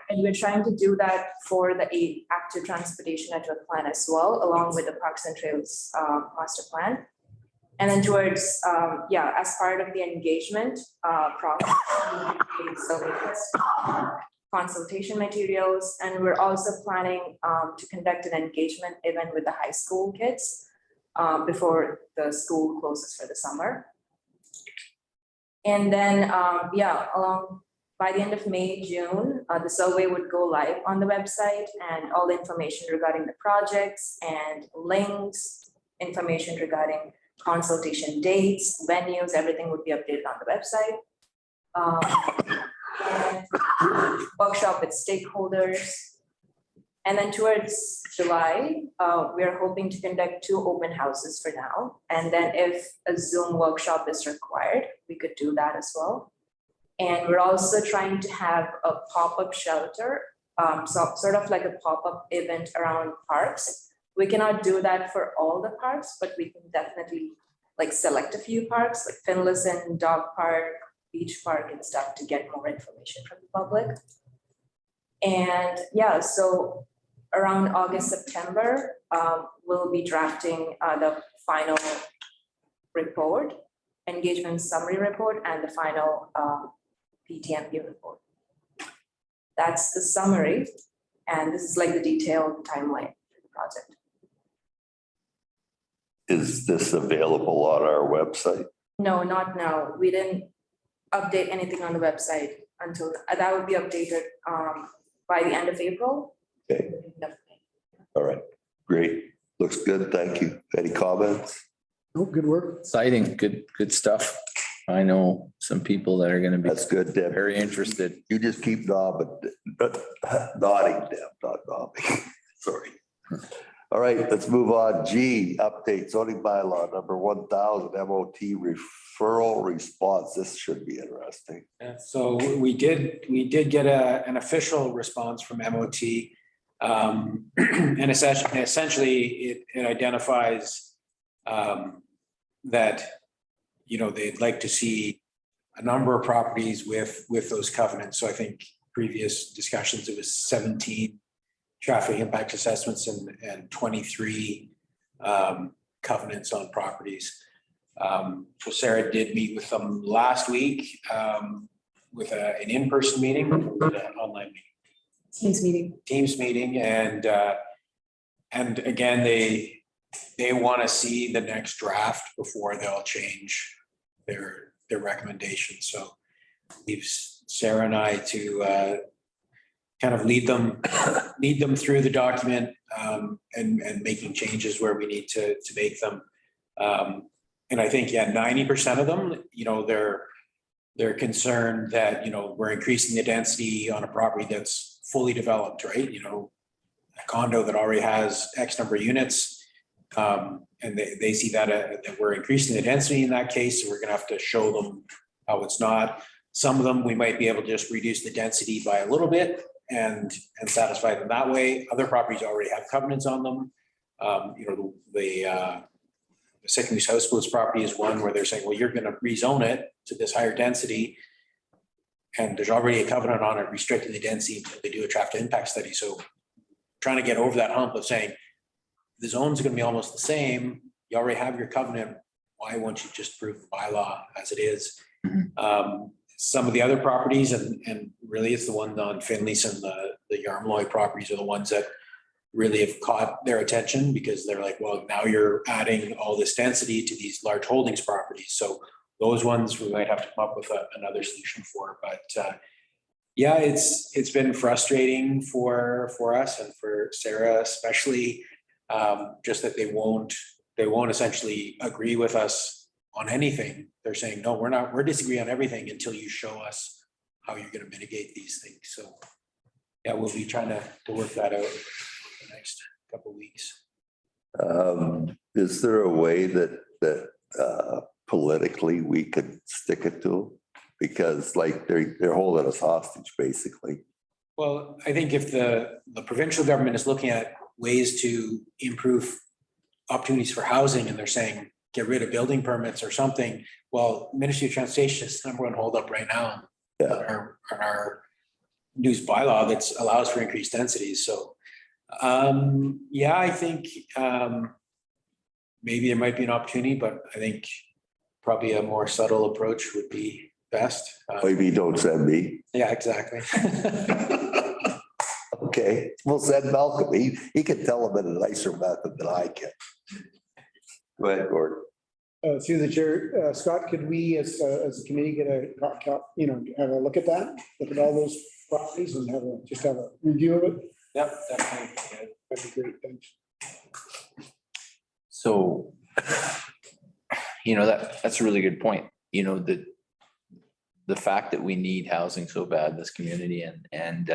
And we're trying to do that for the active transportation network plan as well, along with the Parks and Trails master plan. And then towards, as part of the engagement process, consultation materials, and we're also planning to conduct an engagement event with the high school kids before the school closes for the summer. And then, by the end of May, June, the survey would go live on the website, and all the information regarding the projects and links, information regarding consultation dates, venues, everything would be updated on the website. And workshop with stakeholders. And then towards July, we are hoping to conduct 2 open houses for now. And then if a Zoom workshop is required, we could do that as well. And we're also trying to have a pop-up shelter, so sort of like a pop-up event around parks. We cannot do that for all the parks, but we can definitely like select a few parks like Finlayson, Dog Park, Beach Park and stuff to get more information from the public. And so around August, September, we'll be drafting the final report, engagement summary report, and the final PTMP report. That's the summary. And this is like the detailed timeline for the project. Is this available on our website? No, not now. We didn't update anything on the website until that would be updated by the end of April. Okay. All right, great. Looks good. Thank you. Any comments? Oh, good work. Exciting, good stuff. I know some people that are gonna be That's good, Deb. very interested. You just keep nodding, Deb, not nodding. Sorry. All right, let's move on. G, update zoning bylaw number 1000 MOT referral response. This should be interesting. So we did get an official response from MOT. And essentially it identifies that, they'd like to see a number of properties with those covenants. So I think previous discussions, it was 17 traffic impact assessments and 23 covenants on properties. So Sarah did meet with them last week with an in-person meeting, an online meeting. Teams meeting, and again, they want to see the next draft before they'll change their recommendations. So leave Sarah and I to kind of lead them through the document and making changes where we need to make them. And I think 90% of them, they're concerned that we're increasing the density on a property that's fully developed, right? A condo that already has X number of units. And they see that we're increasing the density in that case, so we're gonna have to show them how it's not. Some of them, we might be able to just reduce the density by a little bit and satisfy them that way. Other properties already have covenants on them. The Sycamoose House Blues property is one where they're saying, well, you're gonna rezone it to this higher density. And there's already a covenant on it restricting the density until they do a traffic impact study. So trying to get over that hump of saying, the zone's gonna be almost the same. You already have your covenant. Why won't you just approve the bylaw as it is? Some of the other properties, and really it's the one on Finlayson, the Yarmaloy properties are the ones that really have caught their attention because they're like, well, now you're adding all this density to these large holdings properties. So those ones we might have to come up with another solution for, but yeah, it's been frustrating for us and for Sarah especially, just that they won't essentially agree with us on anything. They're saying, no, we're disagreeing on everything until you show us how you're going to mitigate these things. So yeah, we'll be trying to work that out the next couple of weeks. Is there a way that politically we could stick it to them? Because like they're holding us hostage, basically. Well, I think if the provincial government is looking at ways to improve opportunities for housing and they're saying, get rid of building permits or something, well, Ministry of Transportation is the number one holdup right now Yeah. on our news bylaw that allows for increased densities. So yeah, I think maybe there might be an opportunity, but I think probably a more subtle approach would be best. Maybe don't send me. Yeah, exactly. Okay, we'll send Malcolm. He can tell them in a nicer method than I can. Go ahead, Gordon. Through the chair, Scott, could we as a committee get have a look at that? Look at all those properties and have a review of it? Yep, definitely. That'd be great, thanks. So, that's a really good point. The fact that we need housing so bad in this community and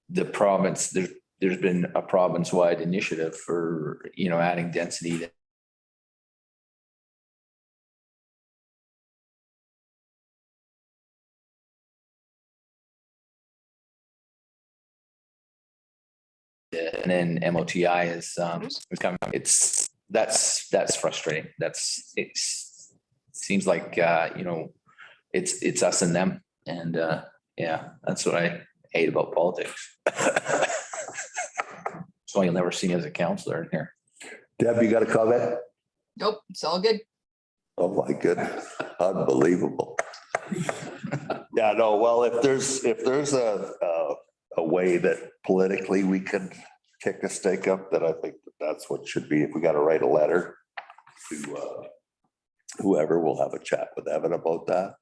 the province, there's been a province-wide initiative for, adding density. And then MOTI is coming. That's frustrating. It seems like it's us and them, and yeah, that's what I hate about politics. So you'll never see me as a councillor in here. Deb, you got a comment? Nope, it's all good. Oh my goodness, unbelievable. Yeah, no, well, if there's a way that politically we could kick a stake up, then I think that's what should be. If we got to write a letter to whoever, we'll have a chat with Evan about that.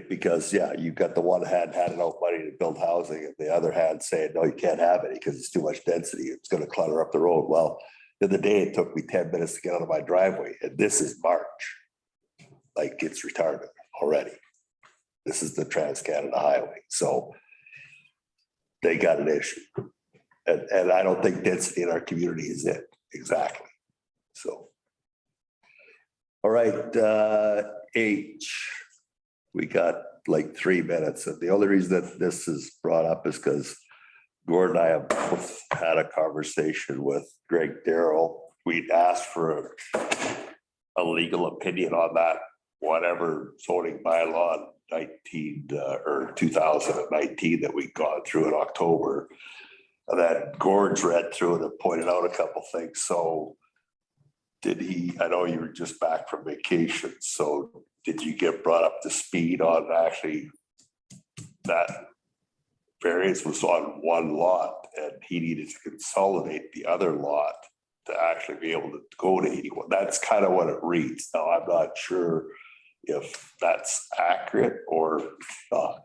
Because yeah, you've got the one hand handing out money to build housing and the other hand saying, no, you can't have it because it's too much density. It's going to clutter up the road. Well, the other day it took me 10 minutes to get out of my driveway, and this is March. Like, it's retarded already. This is the Trans-Canada Highway. So they got an issue. And I don't think density in our community is it. Exactly. So. All right, H. We got like 3 minutes. And the only reason that this is brought up is because Gordon and I have both had a conversation with Greg Darrell. We'd asked for a legal opinion on that, whatever zoning bylaw 2019 that we got through in October. And then Gord's read through it and pointed out a couple things. So I know you were just back from vacation, so did you get brought up to speed on actually that variance was on one lot and he needed to consolidate the other lot to actually be able to go to 81? That's kind of what it reads. Now, I'm not sure if that's accurate or not.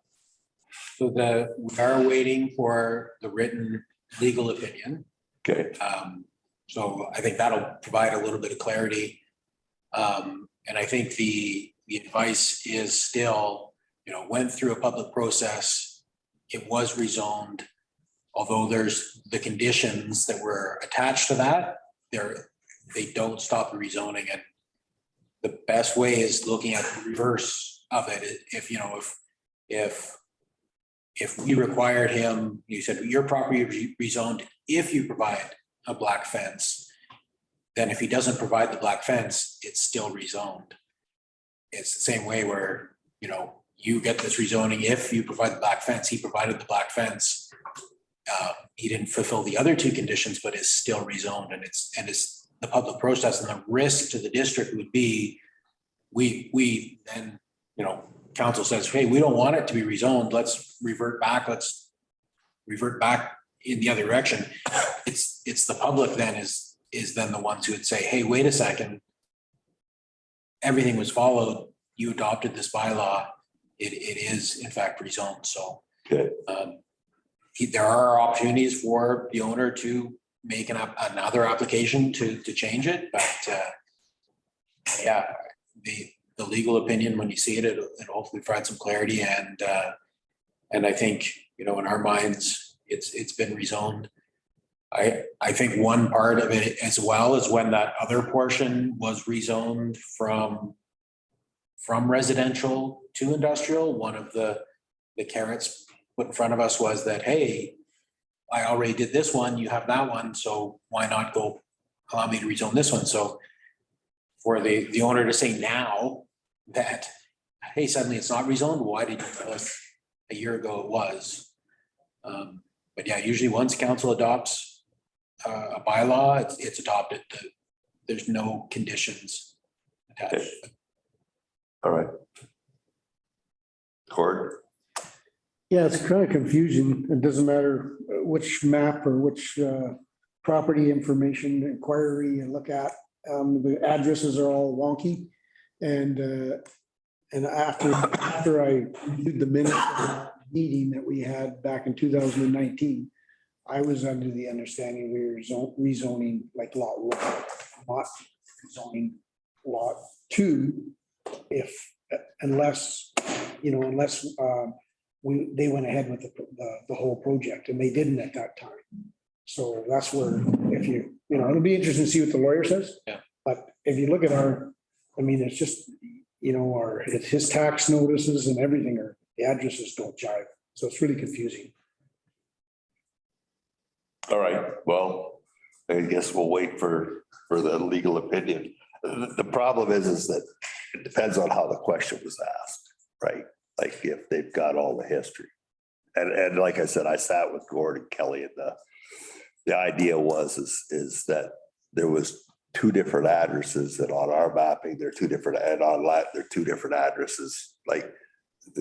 So we are waiting for the written legal opinion. Okay. So I think that'll provide a little bit of clarity. And I think the advice is still, went through a public process. It was rezoned, although there's the conditions that were attached to that, they don't stop the rezoning. And the best way is looking at the reverse of it. If we required him, you said your property is rezoned if you provide a black fence, then if he doesn't provide the black fence, it's still rezoned. It's the same way where, you get this rezoning if you provide the black fence. He provided the black fence. He didn't fulfill the other 2 conditions, but is still rezoned, and it's the public process. And the risk to the district would be, we then, council says, hey, we don't want it to be rezoned. Let's revert back in the other direction. it's the public then is then the ones who would say, hey, wait a second. Everything was followed. You adopted this bylaw. It is in fact rezoned, so. Okay. There are opportunities for the owner to make another application to change it, but yeah, the legal opinion, when you see it, it'll hopefully provide some clarity and I think, you know, in our minds, it's been rezoned. I think one part of it as well is when that other portion was rezoned from residential to industrial, one of the carrots put in front of us was that, hey, I already did this one, you have that one, so why not go allow me to rezone this one? So for the owner to say now that, hey, suddenly it's not rezoned, why did you tell us a year ago it was? But yeah, usually once council adopts a bylaw, it's adopted. There's no conditions attached. All right. Cord? Yeah, it's kind of confusing. It doesn't matter which map or which property information inquiry you look at. The addresses are all wonky. And after I reviewed the minutes of the meeting that we had back in 2019, I was under the understanding we were rezoning like lot 1, not zoning lot 2, unless they went ahead with the whole project, and they didn't at that time. So that's where, if it'll be interesting to see what the lawyer says. Yeah. But if you look at it's just, his tax notices and everything, or the addresses don't jive. So it's really confusing. All right, well, I guess we'll wait for the legal opinion. The problem is that it depends on how the question was asked, right? Like if they've got all the history. And like I said, I sat with Gord and Kelly, and the idea is that there was 2 different addresses, and on our mapping, they're 2 different, and on lat, they're 2 different addresses. Like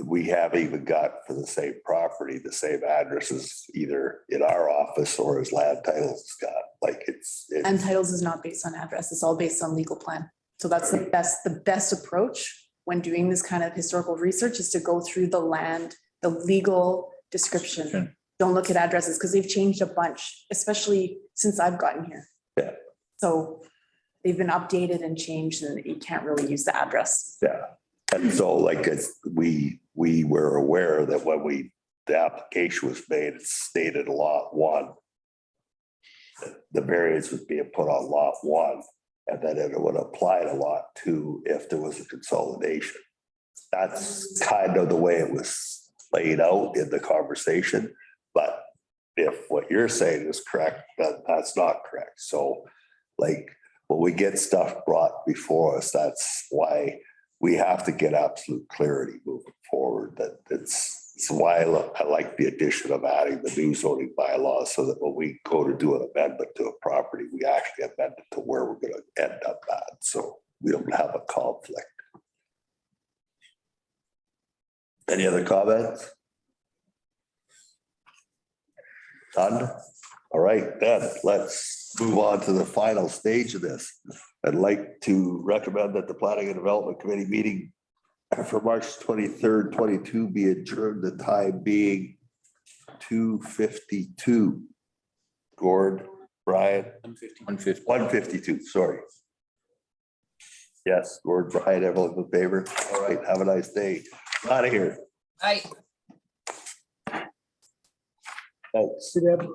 we have even got for the same property, the same addresses, either in our office or as land titles got. Like it's And titles is not based on address. It's all based on legal plan. So that's the best approach when doing this kind of historical research is to go through the land, the legal description. Sure. Don't look at addresses because they've changed a bunch, especially since I've gotten here. Yeah. So they've been updated and changed, and you can't really use the address. Yeah. And so like we were aware that when the application was made, it stated lot 1. The variance was being put on lot 1, and then it would apply to lot 2 if there was a consolidation. That's kind of the way it was laid out in the conversation. But if what you're saying is correct, then that's not correct. So like when we get stuff brought before us, that's why we have to get absolute clarity moving forward. It's why I like the addition of adding the new zoning bylaws, so that when we go to do an amendment to a property, we actually amend it to where we're going to end up at. So we don't have a conflict. Any other comments? None? All right, then let's move on to the final stage of this. I'd like to recommend that the Planning and Development Committee meeting for March 23rd, 22 be adjourned, the time being 2:52. Gord, Brian, 1:52, sorry. Yes, Gord, Brian, everyone in favor? All right, have a nice day. Out of here. I, See, Deb?